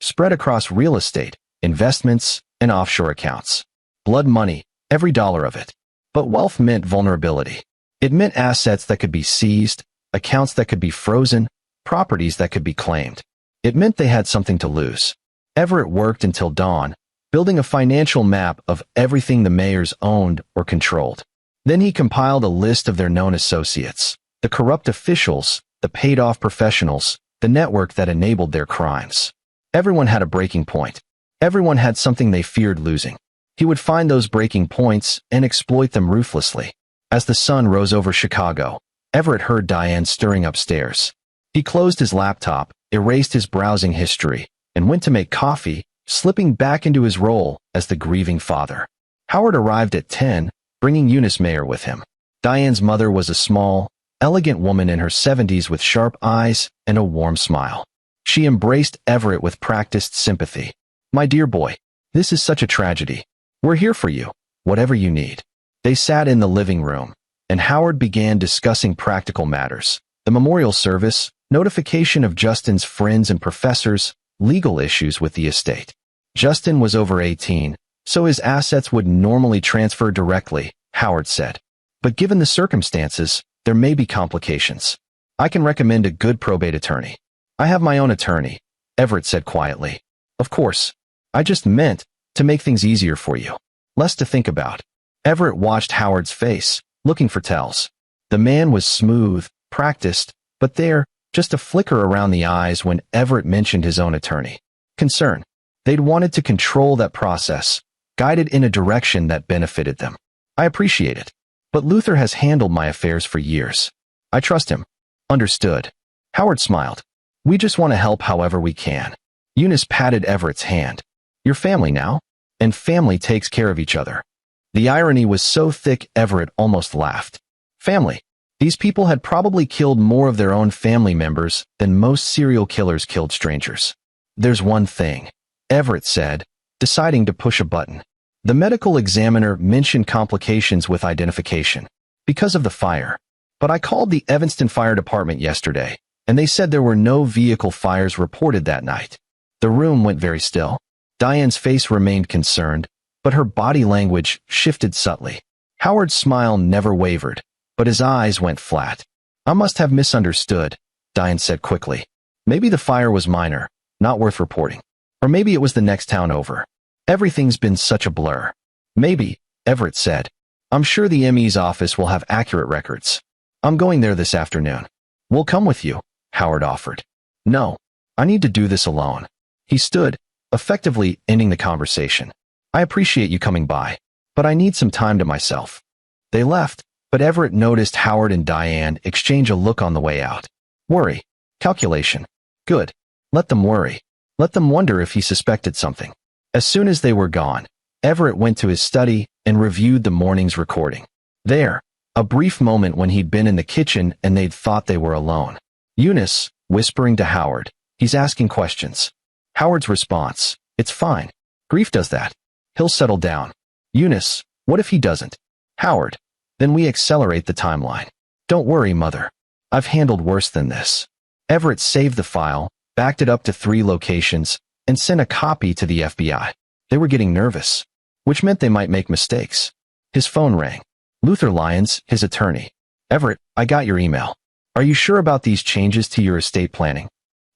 spread across real estate, investments, and offshore accounts. Blood money, every dollar of it. But wealth meant vulnerability. It meant assets that could be seized, accounts that could be frozen, properties that could be claimed. It meant they had something to lose. Everett worked until dawn, building a financial map of everything the Mayers owned or controlled. Then he compiled a list of their known associates, the corrupt officials, the paid-off professionals, the network that enabled their crimes. Everyone had a breaking point. Everyone had something they feared losing. He would find those breaking points and exploit them ruthlessly. As the sun rose over Chicago, Everett heard Diane stirring upstairs. He closed his laptop, erased his browsing history, and went to make coffee, slipping back into his role as the grieving father. Howard arrived at 10, bringing Eunice Mayer with him. Diane's mother was a small, elegant woman in her 70s with sharp eyes and a warm smile. She embraced Everett with practiced sympathy. "My dear boy, this is such a tragedy. We're here for you, whatever you need." They sat in the living room, and Howard began discussing practical matters. The memorial service, notification of Justin's friends and professors, legal issues with the estate. Justin was over 18, so his assets would normally transfer directly, Howard said. But given the circumstances, There may be complications. I can recommend a good probate attorney. I have my own attorney, Everett said quietly. Of course. I just meant to make things easier for you. Less to think about. Everett watched Howard's face, looking for tells. The man was smooth, practiced, but there, just a flicker around the eyes when Everett mentioned his own attorney. Concern. They'd wanted to control that process, guide it in a direction that benefited them. I appreciate it. But Luther has handled my affairs for years. I trust him. Understood. Howard smiled. We just want to help however we can. Eunice patted Everett's hand. You're family now, and family takes care of each other. The irony was so thick Everett almost laughed. Family. These people had probably killed more of their own family members than most serial killers killed strangers. There's one thing, Everett said, deciding to push a button. The medical examiner mentioned complications with identification because of the fire. But I called the Evanston Fire Department yesterday, and they said there were no vehicle fires reported that night. The room went very still. Diane's face remained concerned, but her body language shifted subtly. Howard's smile never wavered, but his eyes went flat. I must have misunderstood, Diane said quickly. Maybe the fire was minor, not worth reporting. Or maybe it was the next town over. Everything's been such a blur. Maybe, Everett said. I'm sure the ME's office will have accurate records. I'm going there this afternoon. We'll come with you, Howard offered. No, I need to do this alone. He stood, effectively ending the conversation. I appreciate you coming by, but I need some time to myself. They left, but Everett noticed Howard and Diane exchange a look on the way out. Worry. Calculation. Good. Let them worry. Let them wonder if he suspected something. As soon as they were gone, Everett went to his study and reviewed the morning's recording. There, a brief moment when he'd been in the kitchen and they'd thought they were alone. Eunice, whispering to Howard, he's asking questions. Howard's response, it's fine. Grief does that. He'll settle down. Eunice, what if he doesn't? Howard, then we accelerate the timeline. Don't worry, Mother. I've handled worse than this. Everett saved the file, backed it up to 3 locations, and sent a copy to the FBI. They were getting nervous, which meant they might make mistakes. His phone rang. Luther Lyons, his attorney. Everett, I got your email. Are you sure about these changes to your estate planning?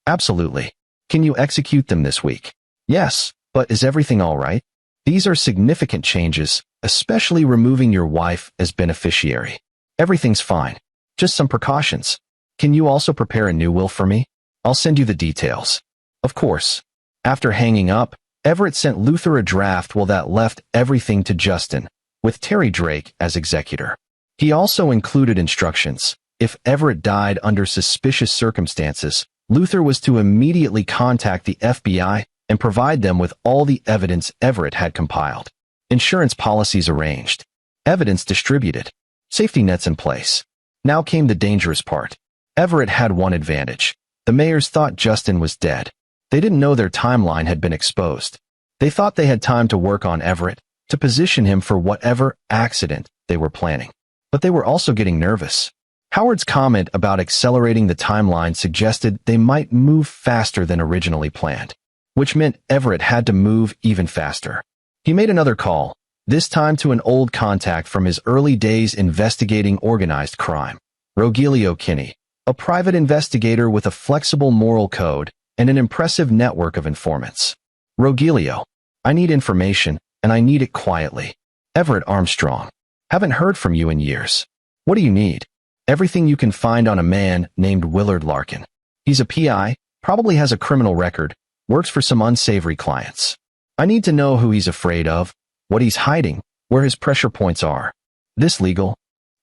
Absolutely. Can you execute them this week? Yes, but is everything all right? These are significant changes, especially removing your wife as beneficiary. Everything's fine. Just some precautions. Can you also prepare a new will for me? I'll send you the details. Of course. After hanging up, Everett sent Luther a draft that left everything to Justin, with Terry Drake as executor. He also included instructions. If Everett died under suspicious circumstances, Luther was to immediately contact the FBI and provide them with all the evidence Everett had compiled. Insurance policies arranged. Evidence distributed. Safety nets in place. Now came the dangerous part. Everett had one advantage. The mayors thought Justin was dead. They didn't know their timeline had been exposed. They thought they had time to work on Everett, to position him for whatever accident they were planning. But they were also getting nervous. Howard's comment about accelerating the timeline suggested they might move faster than originally planned, which meant Everett had to move even faster. He made another call, this time to an old contact from his early days investigating organized crime, Rogelio Kinney, a private investigator with a flexible moral code and an impressive network of informants. Rogelio, I need information, and I need it quietly. Everett Armstrong. Haven't heard from you in years. What do you need? Everything you can find on a man named Willard Larkin. He's a PI, probably has a criminal record, works for some unsavory clients. I need to know who he's afraid of, what he's hiding, where his pressure points are. This legal?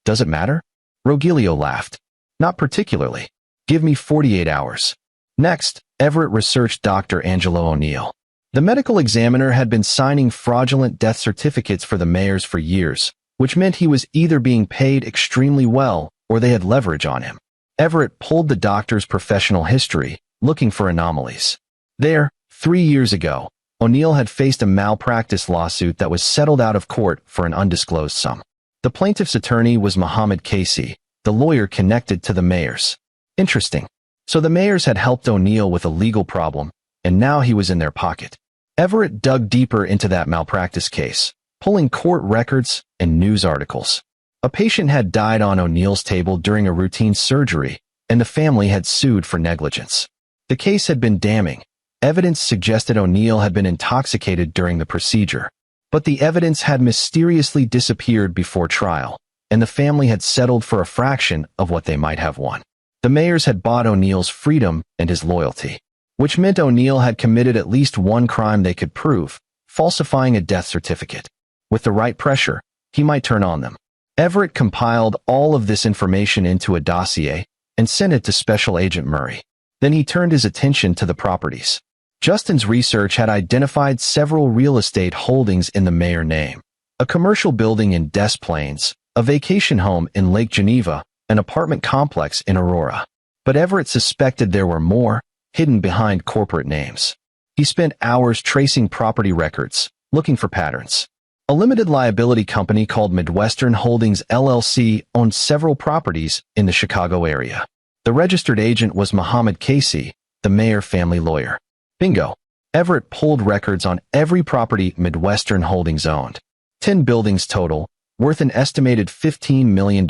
Does it matter? Rogelio laughed. Not particularly. Give me 48 hours. Next, Everett researched Dr. Angelo O'Neill. The medical examiner had been signing fraudulent death certificates for the mayors for years, which meant he was either being paid extremely well or they had leverage on him. Everett pulled the doctor's professional history, looking for anomalies. There, 3 years ago, O'Neill had faced a malpractice lawsuit that was settled out of court for an undisclosed sum. The plaintiff's attorney was Mohammed Casey, the lawyer connected to the mayors. Interesting. So the mayors had helped O'Neill with a legal problem, and now he was in their pocket. Everett dug deeper into that malpractice case, pulling court records and news articles. A patient had died on O'Neill's table during a routine surgery, and the family had sued for negligence. The case had been damning. Evidence suggested O'Neill had been intoxicated during the procedure. But the evidence had mysteriously disappeared before trial, and the family had settled for a fraction of what they might have won. The Mayers had bought O'Neill's freedom and his loyalty, which meant O'Neill had committed at least one crime they could prove, falsifying a death certificate. With the right pressure, he might turn on them. Everett compiled all of this information into a dossier and sent it to Special Agent Murray. Then he turned his attention to the properties. Justin's research had identified several real estate holdings in the Mayer name: a commercial building in Des Plaines, a vacation home in Lake Geneva, an apartment complex in Aurora. But Everett suspected there were more, hidden behind corporate names. He spent hours tracing property records, looking for patterns. A limited liability company called Midwestern Holdings LLC owned several properties in the Chicago area. The registered agent was Muhammad Casey, the Mayer family lawyer. Bingo! Everett pulled records on every property Midwestern Holdings owned. 10 buildings total, worth an estimated $15 million.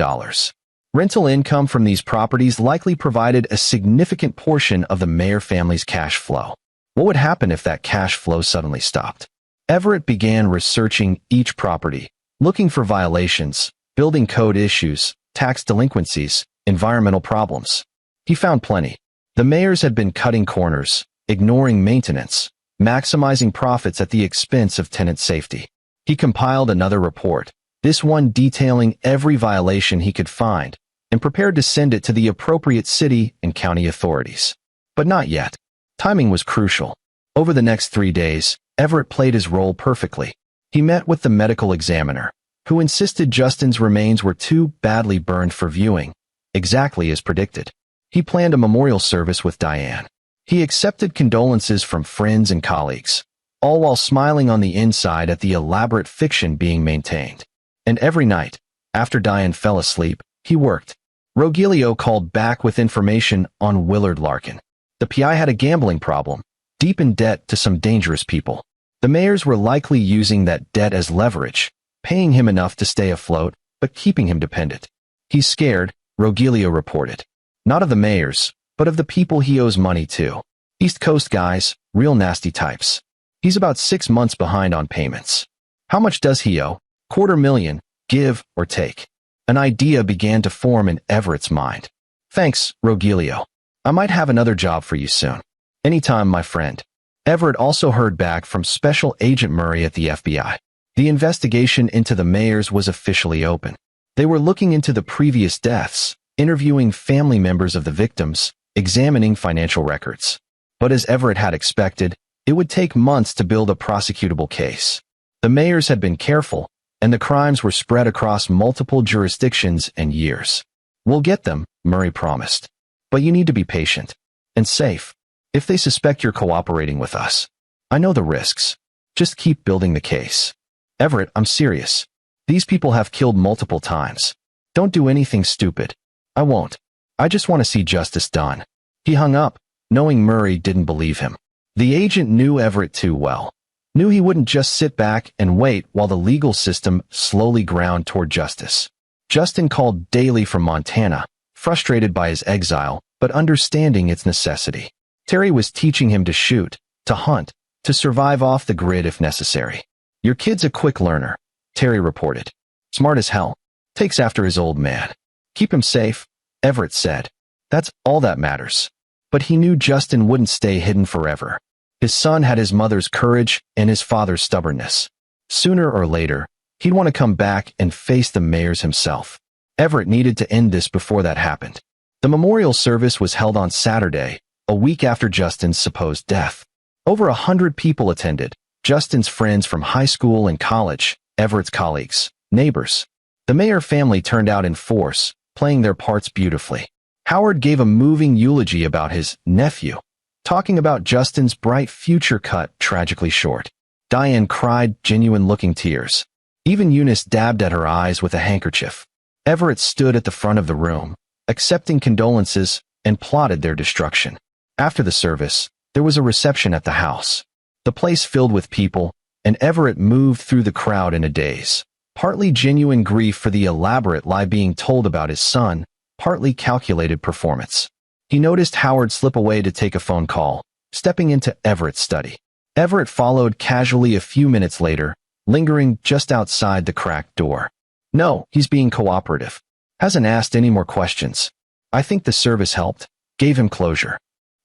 Rental income from these properties likely provided a significant portion of the Mayer family's cash flow. What would happen if that cash flow suddenly stopped? Everett began researching each property, looking for violations, building code issues, tax delinquencies, environmental problems. He found plenty. The Mayers had been cutting corners, ignoring maintenance, maximizing profits at the expense of tenant safety. He compiled another report, this one detailing every violation he could find, and prepared to send it to the appropriate city and county authorities. But not yet. Timing was crucial. Over the next 3 days, Everett played his role perfectly. He met with the medical examiner, who insisted Justin's remains were too badly burned for viewing, exactly as predicted. He planned a memorial service with Diane. He accepted condolences from friends and colleagues, all while smiling on the inside at the elaborate fiction being maintained. And every night, after Diane fell asleep, he worked. Rogelio called back with information on Willard Larkin. The PI had a gambling problem, deep in debt to some dangerous people. The Mayers were likely using that debt as leverage, paying him enough to stay afloat, but keeping him dependent. He's scared, Rogelio reported. Not of the Mayers, but of the people he owes money to. East Coast guys, real nasty types. He's about 6 months behind on payments. How much does he owe? $250,000, give or take. An idea began to form in Everett's mind. Thanks, Rogelio. I might have another job for you soon. Anytime, my friend. Everett also heard back from Special Agent Murray at the FBI. The investigation into the Mayers was officially open. They were looking into the previous deaths, interviewing family members of the victims, examining financial records. But as Everett had expected, it would take months to build a prosecutable case. The Mayers had been careful, and the crimes were spread across multiple jurisdictions and years. We'll get them, Murray promised. But you need to be patient and safe. If they suspect you're cooperating with us, I know the risks. Just keep building the case. Everett, I'm serious. These people have killed multiple times. Don't do anything stupid. I won't. I just want to see justice done. He hung up, knowing Murray didn't believe him. The agent knew Everett too well. Knew he wouldn't just sit back and wait while the legal system slowly ground toward justice. Justin called daily from Montana, frustrated by his exile, but understanding its necessity. Terry was teaching him to shoot, to hunt, to survive off the grid if necessary. Your kid's a quick learner, Terry reported. Smart as hell. Takes after his old man. Keep him safe, Everett said. That's all that matters. But he knew Justin wouldn't stay hidden forever. His son had his mother's courage and his father's stubbornness. Sooner or later, he'd want to come back and face the Mayers himself. Everett needed to end this before that happened. The memorial service was held on Saturday, a week after Justin's supposed death. Over 100 people attended, Justin's friends from high school and college, Everett's colleagues, neighbors. The Mayer family turned out in force, playing their parts beautifully. Howard gave a moving eulogy about his nephew, talking about Justin's bright future cut tragically short. Diane cried genuine-looking tears. Even Eunice dabbed at her eyes with a handkerchief. Everett stood at the front of the room, accepting condolences, and plotted their destruction. After the service, there was a reception at the house. The place filled with people, and Everett moved through the crowd in a daze. Partly genuine grief for the elaborate lie being told about his son, partly calculated performance. He noticed Howard slip away to take a phone call, stepping into Everett's study. Everett followed casually a few minutes later, lingering just outside the cracked door. No, he's being cooperative. Hasn't asked any more questions. I think the service helped, gave him closure.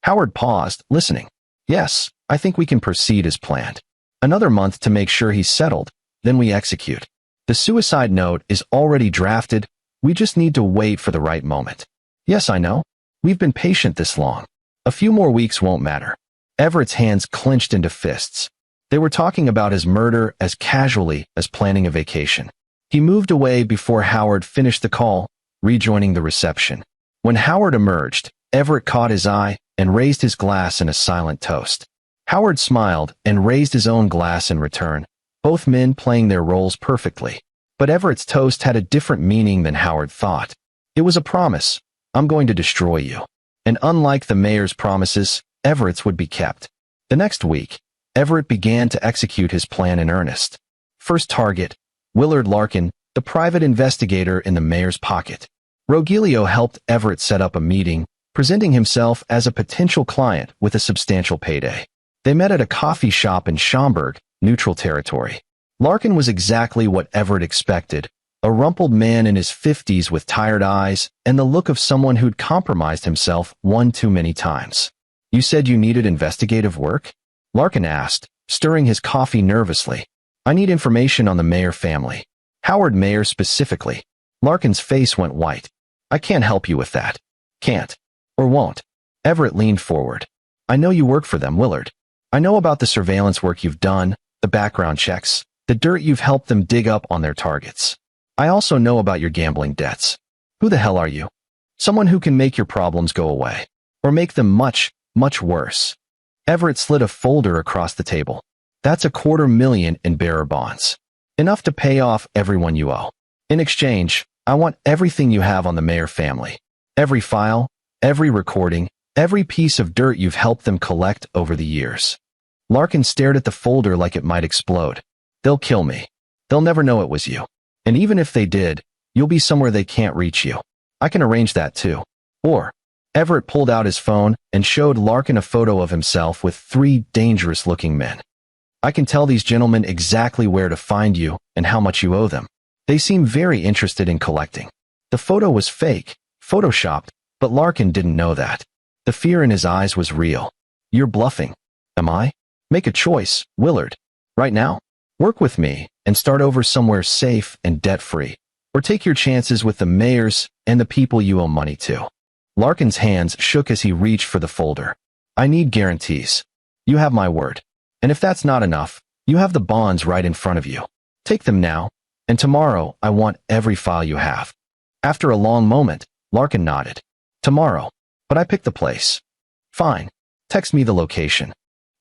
Howard paused, listening. Yes, I think we can proceed as planned. Another month to make sure he's settled, then we execute. The suicide note is already drafted, we just need to wait for the right moment. Yes, I know. We've been patient this long. A few more weeks won't matter. Everett's hands clenched into fists. They were talking about his murder as casually as planning a vacation. He moved away before Howard finished the call, rejoining the reception. When Howard emerged, Everett caught his eye and raised his glass in a silent toast. Howard smiled and raised his own glass in return, both men playing their roles perfectly. But Everett's toast had a different meaning than Howard thought. It was a promise. I'm going to destroy you. And unlike the mayor's promises, Everett's would be kept. The next week, Everett began to execute his plan in earnest. First target, Willard Larkin, the private investigator in the mayor's pocket. Rogelio helped Everett set up a meeting, presenting himself as a potential client with a substantial payday. They met at a coffee shop in Schaumburg, neutral territory. Larkin was exactly what Everett expected, a rumpled man in his 50s with tired eyes and the look of someone who'd compromised himself one too many times. You said you needed investigative work? Larkin asked, stirring his coffee nervously. I need information on the Mayer family. Howard Mayer specifically. Larkin's face went white. I can't help you with that. Can't. Or won't. Everett leaned forward. I know you work for them, Willard. I know about the surveillance work you've done, the background checks, the dirt you've helped them dig up on their targets. I also know about your gambling debts. Who the hell are you? Someone who can make your problems go away. Or make them much, much worse. Everett slid a folder across the table. That's $250,000 in bearer bonds. Enough to pay off everyone you owe. In exchange, I want everything you have on the Mayer family. Every file, every recording, every piece of dirt you've helped them collect over the years. Larkin stared at the folder like it might explode. They'll kill me. They'll never know it was you. And even if they did, you'll be somewhere they can't reach you. I can arrange that too. Or, Everett pulled out his phone and showed Larkin a photo of himself with 3 dangerous-looking men. I can tell these gentlemen exactly where to find you and how much you owe them. They seem very interested in collecting. The photo was fake, photoshopped, but Larkin didn't know that. The fear in his eyes was real. You're bluffing. Am I? Make a choice, Willard. Right now? Work with me and start over somewhere safe and debt-free. Or take your chances with the mayors and the people you owe money to. Larkin's hands shook as he reached for the folder. I need guarantees. You have my word. And if that's not enough, you have the bonds right in front of you. Take them now, and tomorrow I want every file you have. After a long moment, Larkin nodded. Tomorrow. But I picked the place. Fine. Text me the location.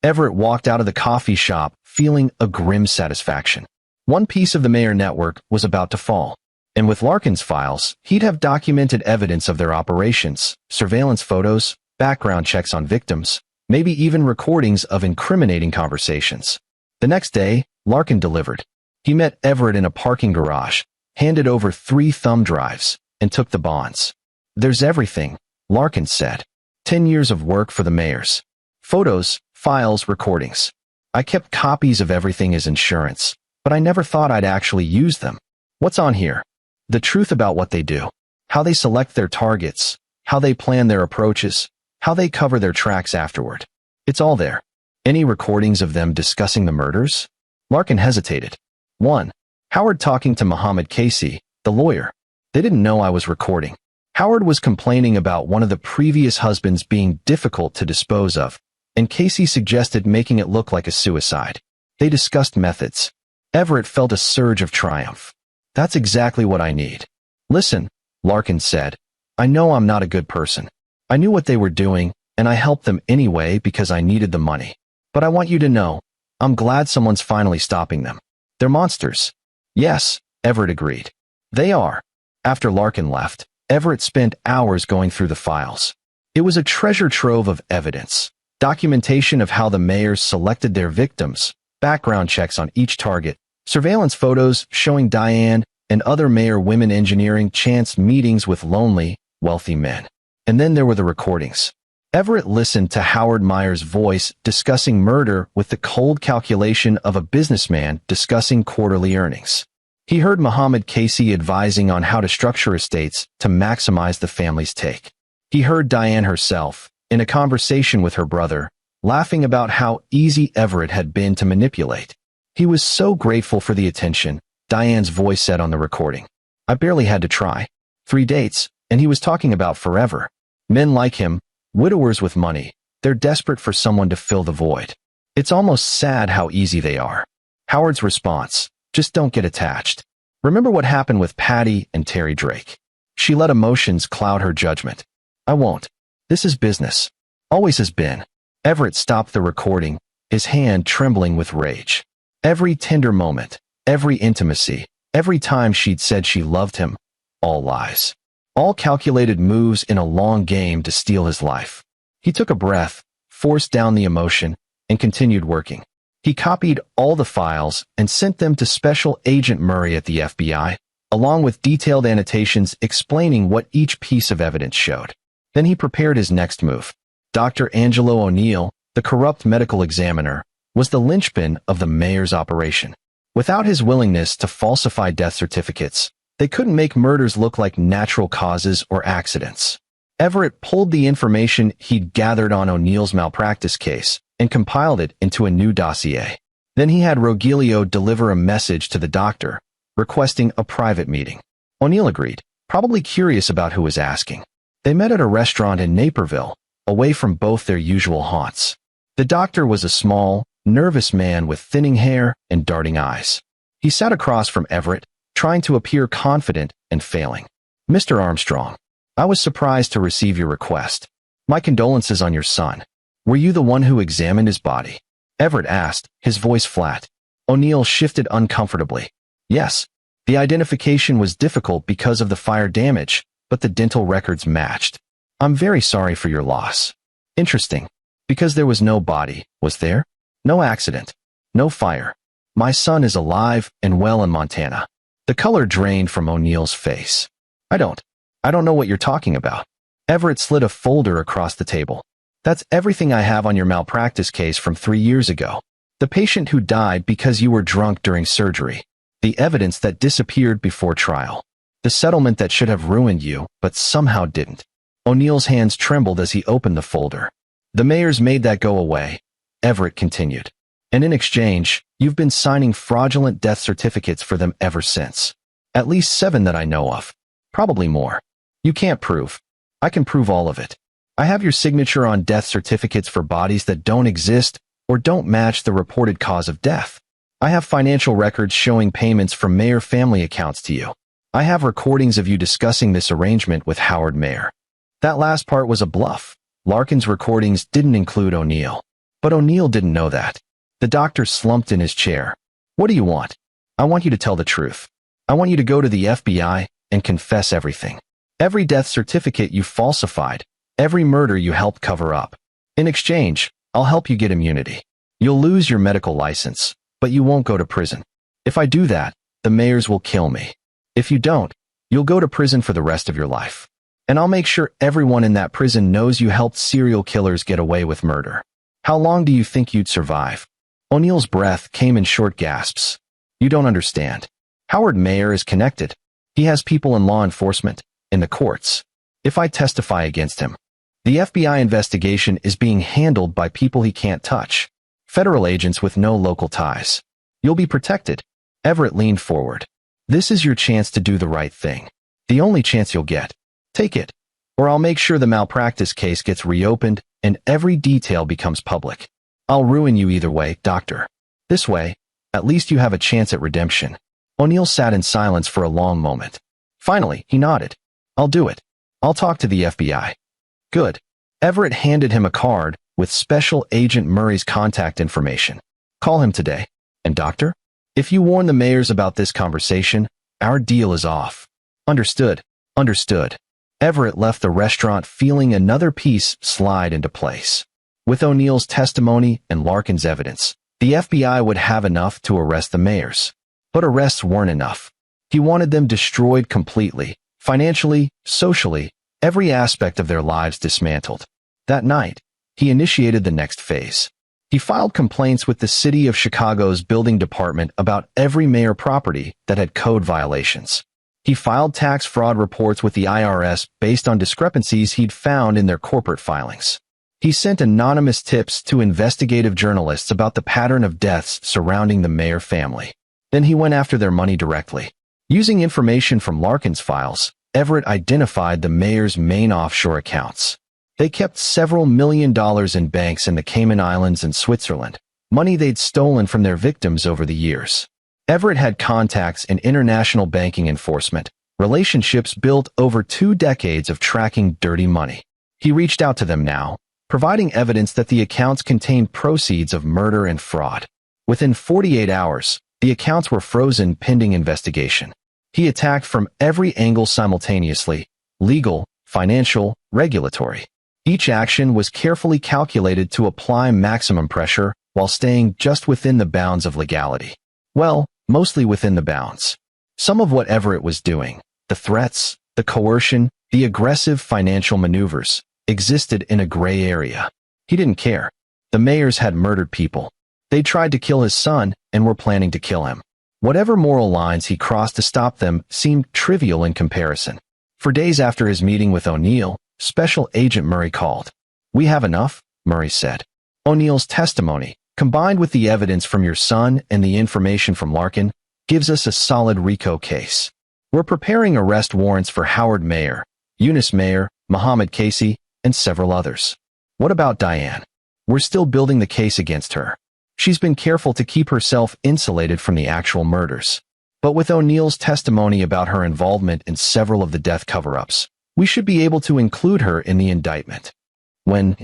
Everett walked out of the coffee shop, feeling a grim satisfaction. One piece of the Mayer network was about to fall. And with Larkin's files, he'd have documented evidence of their operations, surveillance photos, background checks on victims, maybe even recordings of incriminating conversations. The next day, Larkin delivered. He met Everett in a parking garage, handed over 3 thumb drives, and took the bonds. There's everything, Larkin said. 10 years of work for the Mayers. Photos, files, recordings. I kept copies of everything as insurance, but I never thought I'd actually use them. What's on here? The truth about what they do. How they select their targets. How they plan their approaches. How they cover their tracks afterward. It's all there. Any recordings of them discussing the murders? Larkin hesitated. 1. Howard talking to Mohammed Casey, the lawyer. They didn't know I was recording. Howard was complaining about one of the previous husbands being difficult to dispose of, and Casey suggested making it look like a suicide. They discussed methods. Everett felt a surge of triumph. That's exactly what I need. Listen, Larkin said. I know I'm not a good person. I knew what they were doing, and I helped them anyway because I needed the money. But I want you to know, I'm glad someone's finally stopping them. They're monsters. Yes, Everett agreed. They are. After Larkin left, Everett spent hours going through the files. It was a treasure trove of evidence. Documentation of how the Mayers selected their victims, background checks on each target, Surveillance photos showing Diane and other Mayor women engineering chance meetings with lonely, wealthy men. And then there were the recordings. Everett listened to Howard Meyer's voice discussing murder with the cold calculation of a businessman discussing quarterly earnings. He heard Muhammad Casey advising on how to structure estates to maximize the family's take. He heard Diane herself, in a conversation with her brother, laughing about how easy Everett had been to manipulate. He was so grateful for the attention, Diane's voice said on the recording. I barely had to try. 3 dates, and he was talking about forever. Men like him, widowers with money, they're desperate for someone to fill the void. It's almost sad how easy they are. Howard's response, just don't get attached. Remember what happened with Patty and Terry Drake. She let emotions cloud her judgment. I won't. This is business. Always has been. Everett stopped the recording, his hand trembling with rage. Every tender moment, every intimacy, every time she'd said she loved him, all lies. All calculated moves in a long game to steal his life. He took a breath, forced down the emotion, and continued working. He copied all the files and sent them to Special Agent Murray at the FBI, along with detailed annotations explaining what each piece of evidence showed. Then he prepared his next move. Dr. Angelo O'Neill, the corrupt medical examiner, was the linchpin of the mayor's operation. Without his willingness to falsify death certificates, they couldn't make murders look like natural causes or accidents. Everett pulled the information he'd gathered on O'Neill's malpractice case and compiled it into a new dossier. Then he had Rogelio deliver a message to the doctor, requesting a private meeting. O'Neill agreed, probably curious about who was asking. They met at a restaurant in Naperville, away from both their usual haunts. The doctor was a small, nervous man with thinning hair and darting eyes. He sat across from Everett, trying to appear confident and failing. Mr. Armstrong, I was surprised to receive your request. My condolences on your son. Were you the one who examined his body? Everett asked, his voice flat. O'Neill shifted uncomfortably. Yes. The identification was difficult because of the fire damage, but the dental records matched. I'm very sorry for your loss. Interesting. Because there was no body, was there? No accident. No fire. My son is alive and well in Montana. The color drained from O'Neill's face. I don't know what you're talking about. Everett slid a folder across the table. That's everything I have on your malpractice case from 3 years ago. The patient who died because you were drunk during surgery. The evidence that disappeared before trial. The settlement that should have ruined you, but somehow didn't. O'Neill's hands trembled as he opened the folder. The mayors made that go away, Everett continued. And in exchange, you've been signing fraudulent death certificates for them ever since. At least 7 that I know of. Probably more. You can't prove. I can prove all of it. I have your signature on death certificates for bodies that don't exist or don't match the reported cause of death. I have financial records showing payments from Mayer family accounts to you. I have recordings of you discussing this arrangement with Howard Mayer. That last part was a bluff. Larkin's recordings didn't include O'Neill. But O'Neill didn't know that. The doctor slumped in his chair. What do you want? I want you to tell the truth. I want you to go to the FBI and confess everything. Every death certificate you falsified, every murder you helped cover up. In exchange, I'll help you get immunity. You'll lose your medical license, but you won't go to prison. If I do that, the mayors will kill me. If you don't, you'll go to prison for the rest of your life. And I'll make sure everyone in that prison knows you helped serial killers get away with murder. How long do you think you'd survive? O'Neill's breath came in short gasps. You don't understand. Howard Mayer is connected. He has people in law enforcement, in the courts. If I testify against him, the FBI investigation is being handled by people he can't touch. Federal agents with no local ties. You'll be protected. Everett leaned forward. This is your chance to do the right thing. The only chance you'll get. Take it. Or I'll make sure the malpractice case gets reopened and every detail becomes public. I'll ruin you either way, doctor. This way, at least you have a chance at redemption. O'Neill sat in silence for a long moment. Finally, he nodded. I'll do it. I'll talk to the FBI. Good. Everett handed him a card with Special Agent Murray's contact information. Call him today. And doctor, if you warn the mayors about this conversation, our deal is off. Understood. Understood. Everett left the restaurant feeling another piece slide into place. With O'Neill's testimony and Larkin's evidence, the FBI would have enough to arrest the mayors. But arrests weren't enough. He wanted them destroyed completely, financially, socially, every aspect of their lives dismantled. That night, he initiated the next phase. He filed complaints with the City of Chicago's building department about every mayor property that had code violations. He filed tax fraud reports with the IRS based on discrepancies he'd found in their corporate filings. He sent anonymous tips to investigative journalists about the pattern of deaths surrounding the Mayer family. Then he went after their money directly. Using information from Larkin's files, Everett identified the Mayers' main offshore accounts. They kept several $1 million in banks in the Cayman Islands and Switzerland, money they'd stolen from their victims over the years. Everett had contacts in international banking enforcement, relationships built over 2 decades of tracking dirty money. He reached out to them now, providing evidence that the accounts contained proceeds of murder and fraud. Within 48 hours, the accounts were frozen pending investigation. He attacked from every angle simultaneously: legal, financial, regulatory. Each action was carefully calculated to apply maximum pressure while staying just within the bounds of legality. Well, mostly within the bounds. Some of what Everett was doing, the threats, the coercion, the aggressive financial maneuvers, existed in a gray area. He didn't care. The Mayers had murdered people. They tried to kill his son and were planning to kill him. Whatever moral lines he crossed to stop them seemed trivial in comparison. For days after his meeting with O'Neill, Special Agent Murray called. "We have enough," Murray said. "O'Neill's testimony, combined with the evidence from your son and the information from Larkin, gives us a solid RICO case. We're preparing arrest warrants for Howard Mayer, Eunice Mayer, Muhammad Casey, and several others. What about Diane? We're still building the case against her. She's been careful to keep herself insulated from the actual murders. But with O'Neill's testimony about her involvement in several of the death cover-ups, we should be able to include her in the indictment. When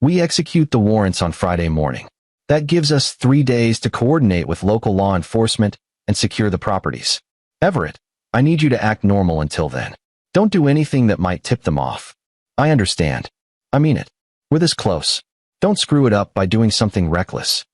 we execute the warrants on Friday morning, that gives us 3 days to coordinate with local law enforcement and secure the properties. Everett, I need you to act normal until then. Don't do anything that might tip them off." "I understand. I mean it. We're this close. Don't screw it up by doing something reckless."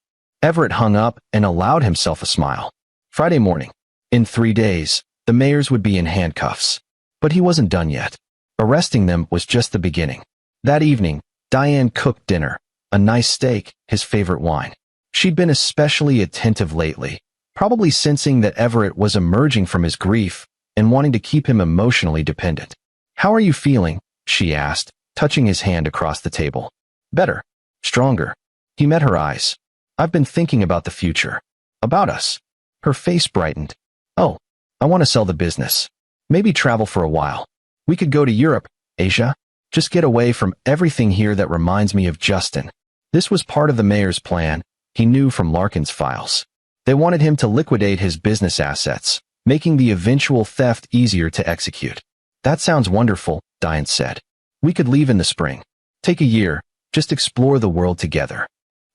Everett hung up and allowed himself a smile. Friday morning. In 3 days, the Mayers would be in handcuffs. But he wasn't done yet. Arresting them was just the beginning. That evening, Diane cooked dinner, a nice steak, his favorite wine. She'd been especially attentive lately, probably sensing that Everett was emerging from his grief and wanting to keep him emotionally dependent. "How are you feeling?" she asked, touching his hand across the table. "Better. Stronger." He met her eyes. "I've been thinking about the future. About us." Her face brightened. "Oh, I want to sell the business. Maybe travel for a while. We could go to Europe, Asia. Just get away from everything here that reminds me of Justin." This was part of the mayor's plan, he knew from Larkin's files. They wanted him to liquidate his business assets, making the eventual theft easier to execute. "That sounds wonderful," Diane said. "We could leave in the spring. Take a year, just explore the world together."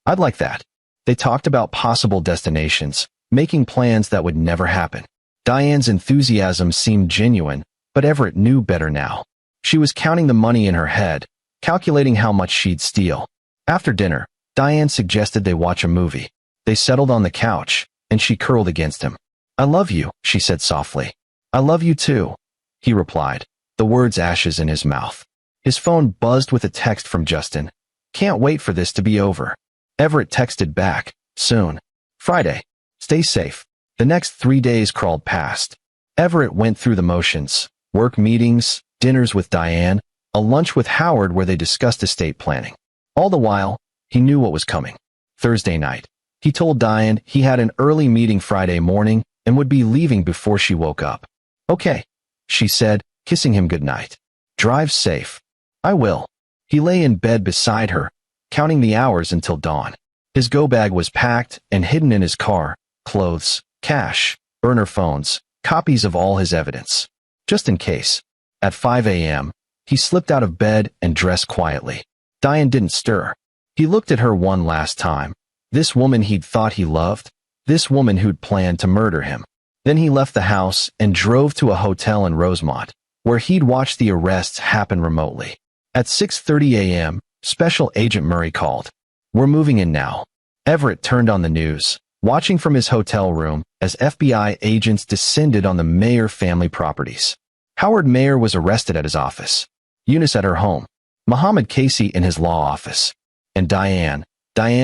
"I'd like that." They talked about possible destinations, making plans that would never happen. Diane's enthusiasm seemed genuine, but Everett knew better now. She was counting the money in her head, calculating how much she'd steal. After dinner, Diane suggested they watch a movie. They settled on the couch, and she curled against him. "I love you," she said softly. "I love you too," he replied, the words ashes in his mouth. His phone buzzed with a text from Justin. "Can't wait for this to be over." Everett texted back, "Soon. Friday. Stay safe." The next 3 days crawled past. Everett went through the motions: work meetings, dinners with Diane, a lunch with Howard where they discussed estate planning. All the while, he knew what was coming. Thursday night, he told Diane he had an early meeting Friday morning and would be leaving before she woke up. "Okay," she said, kissing him goodnight. "Drive safe." "I will." He lay in bed beside her, counting the hours until dawn. His go-bag was packed and hidden in his car: clothes, cash, burner phones, copies of all his evidence. Just in case. At 5 a.m., he slipped out of bed and dressed quietly. Diane didn't stir. He looked at her one last time. This woman he'd thought he loved. This woman who'd planned to murder him. Then he left the house and drove to a hotel in Rosemont, where he'd watched the arrests happen remotely. At 6:30 a.m., Special Agent Murray called. "We're moving in now." Everett turned on the news. watching from his hotel room as FBI agents descended on the Mayer family properties. Howard Mayer was arrested at his office, Eunice at her home, Muhammad Casey in his law office, and Diane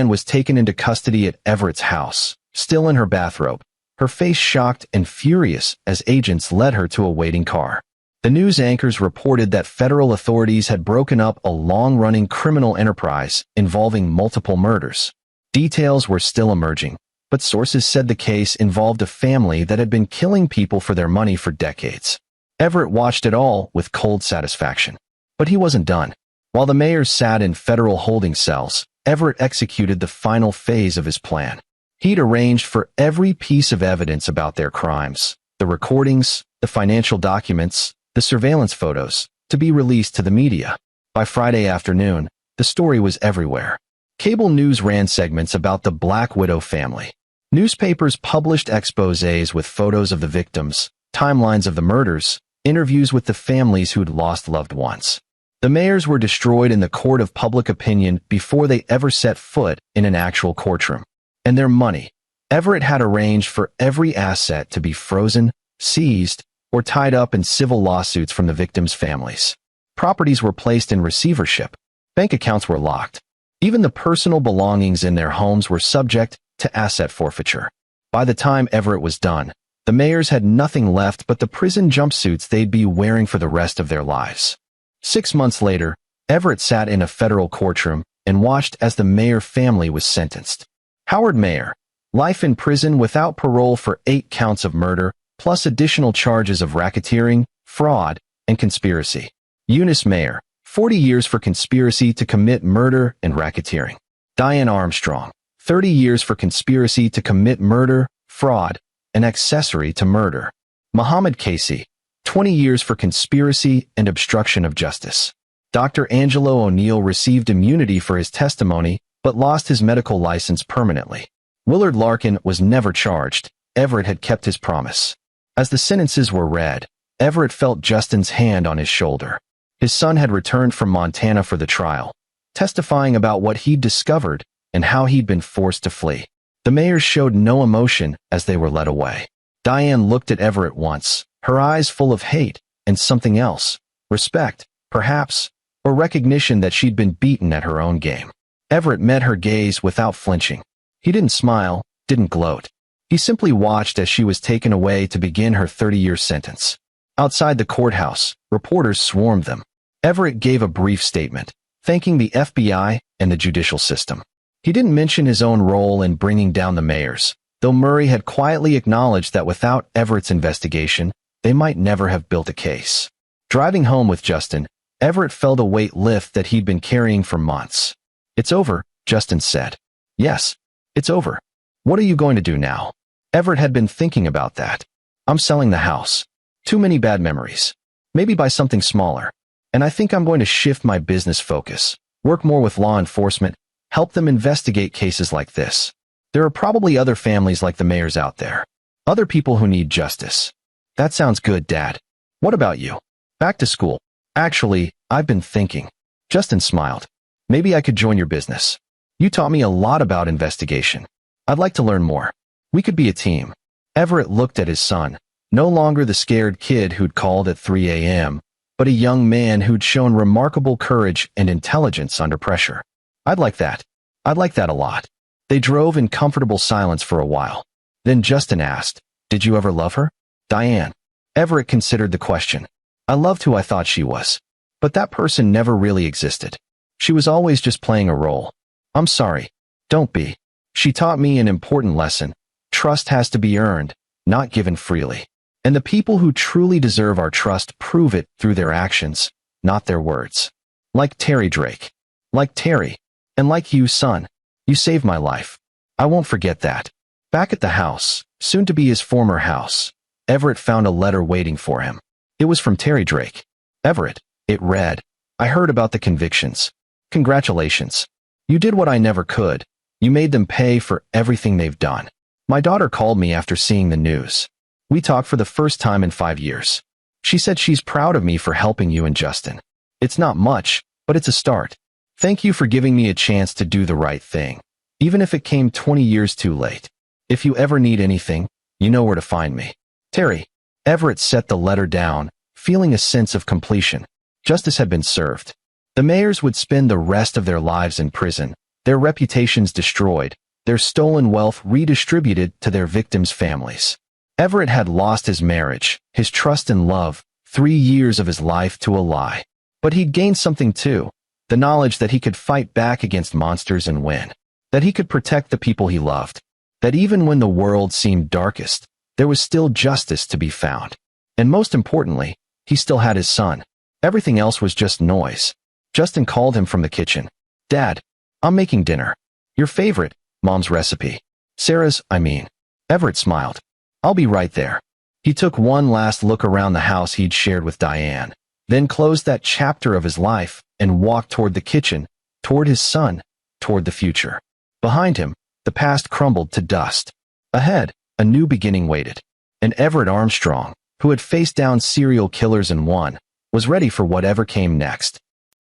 was taken into custody at Everett's house, still in her bathrobe, her face shocked and furious as agents led her to a waiting car. The news anchors reported that federal authorities had broken up a long-running criminal enterprise involving multiple murders. Details were still emerging, but sources said the case involved a family that had been killing people for their money for decades. Everett watched it all with cold satisfaction. But he wasn't done. While the Mayers sat in federal holding cells, Everett executed the final phase of his plan. He'd arranged for every piece of evidence about their crimes, the recordings, the financial documents, the surveillance photos, to be released to the media. By Friday afternoon, the story was everywhere. Cable news ran segments about the Black Widow family. Newspapers published exposés with photos of the victims, timelines of the murders, interviews with the families who'd lost loved ones. The Mayers were destroyed in the court of public opinion before they ever set foot in an actual courtroom. And their money. Everett had arranged for every asset to be frozen, seized, or tied up in civil lawsuits from the victims' families. Properties were placed in receivership. Bank accounts were locked. Even the personal belongings in their homes were subject to asset forfeiture. By the time Everett was done, the Mayers had nothing left but the prison jumpsuits they'd be wearing for the rest of their lives. 6 months later, Everett sat in a federal courtroom and watched as the Mayer family was sentenced. Howard Mayer, life in prison without parole for 8 counts of murder, plus additional charges of racketeering, fraud, and conspiracy. Eunice Mayer, 40 years for conspiracy to commit murder and racketeering. Diane Armstrong, 30 years for conspiracy to commit murder, fraud, and accessory to murder. Muhammad Casey, 20 years for conspiracy and obstruction of justice. Dr. Angelo O'Neill received immunity for his testimony, but lost his medical license permanently. Willard Larkin was never charged. Everett had kept his promise. As the sentences were read, Everett felt Justin's hand on his shoulder. His son had returned from Montana for the trial, testifying about what he'd discovered and how he'd been forced to flee. The Mayers showed no emotion as they were led away. Diane looked at Everett once, her eyes full of hate and something else, respect, perhaps, or recognition that she'd been beaten at her own game. Everett met her gaze without flinching. He didn't smile, didn't gloat. He simply watched as she was taken away to begin her 30-year sentence. Outside the courthouse, reporters swarmed them. Everett gave a brief statement, thanking the FBI and the judicial system. He didn't mention his own role in bringing down the Mayers, though Murray had quietly acknowledged that without Everett's investigation, they might never have built a case. Driving home with Justin, Everett felt a weight lift that he'd been carrying for months. "It's over," Justin said. "Yes, it's over. What are you going to do now?" Everett had been thinking about that. "I'm selling the house. Too many bad memories. Maybe buy something smaller. And I think I'm going to shift my business focus, work more with law enforcement, help them investigate cases like this. There are probably other families like the Mayers out there. Other people who need justice." "That sounds good, Dad. What about you?" "Back to school. Actually, I've been thinking." Justin smiled. "Maybe I could join your business. You taught me a lot about investigation. I'd like to learn more. We could be a team." Everett looked at his son, no longer the scared kid who'd called at 3 a.m., but a young man who'd shown remarkable courage and intelligence under pressure. "I'd like that. I'd like that a lot." They drove in comfortable silence for a while. Then Justin asked, "Did you ever love her?" "Diane." Everett considered the question. "I loved who I thought she was. But that person never really existed. She was always just playing a role. I'm sorry. Don't be. She taught me an important lesson. Trust has to be earned, not given freely. And the people who truly deserve our trust prove it through their actions, not their words. Like Terry Drake. Like Terry. And like you, son. You saved my life. I won't forget that." Back at the house, soon to be his former house, Everett found a letter waiting for him. It was from Terry Drake. "Everett," it read, "I heard about the convictions. Congratulations. You did what I never could. You made them pay for everything they've done. My daughter called me after seeing the news. We talked for the first time in 5 years. She said she's proud of me for helping you and Justin. It's not much, but it's a start. Thank you for giving me a chance to do the right thing, even if it came 20 years too late. If you ever need anything, you know where to find me. Terry. Everett set the letter down, feeling a sense of completion. Justice had been served. The Mayers would spend the rest of their lives in prison, their reputations destroyed, their stolen wealth redistributed to their victims' families. Everett had lost his marriage, his trust and love, 3 years of his life to a lie. But he'd gained something too, the knowledge that he could fight back against monsters and win, that he could protect the people he loved, that even when the world seemed darkest, there was still justice to be found. And most importantly, he still had his son. Everything else was just noise. Justin called him from the kitchen. Dad, I'm making dinner. Your favorite, Mom's recipe. Sarah's, I mean. Everett smiled. I'll be right there. He took one last look around the house he'd shared with Diane, then closed that chapter of his life and walked toward the kitchen, toward his son, toward the future. Behind him, the past crumbled to dust. Ahead, a new beginning waited. And Everett Armstrong, who had faced down serial killers and won, was ready for whatever came next.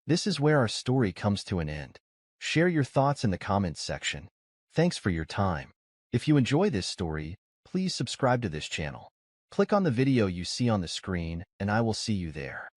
This is where our story comes to an end. Share your thoughts in the comments section. Thanks for your time. If you enjoy this story, please subscribe to this channel. Click on the video you see on the screen, and I will see you there.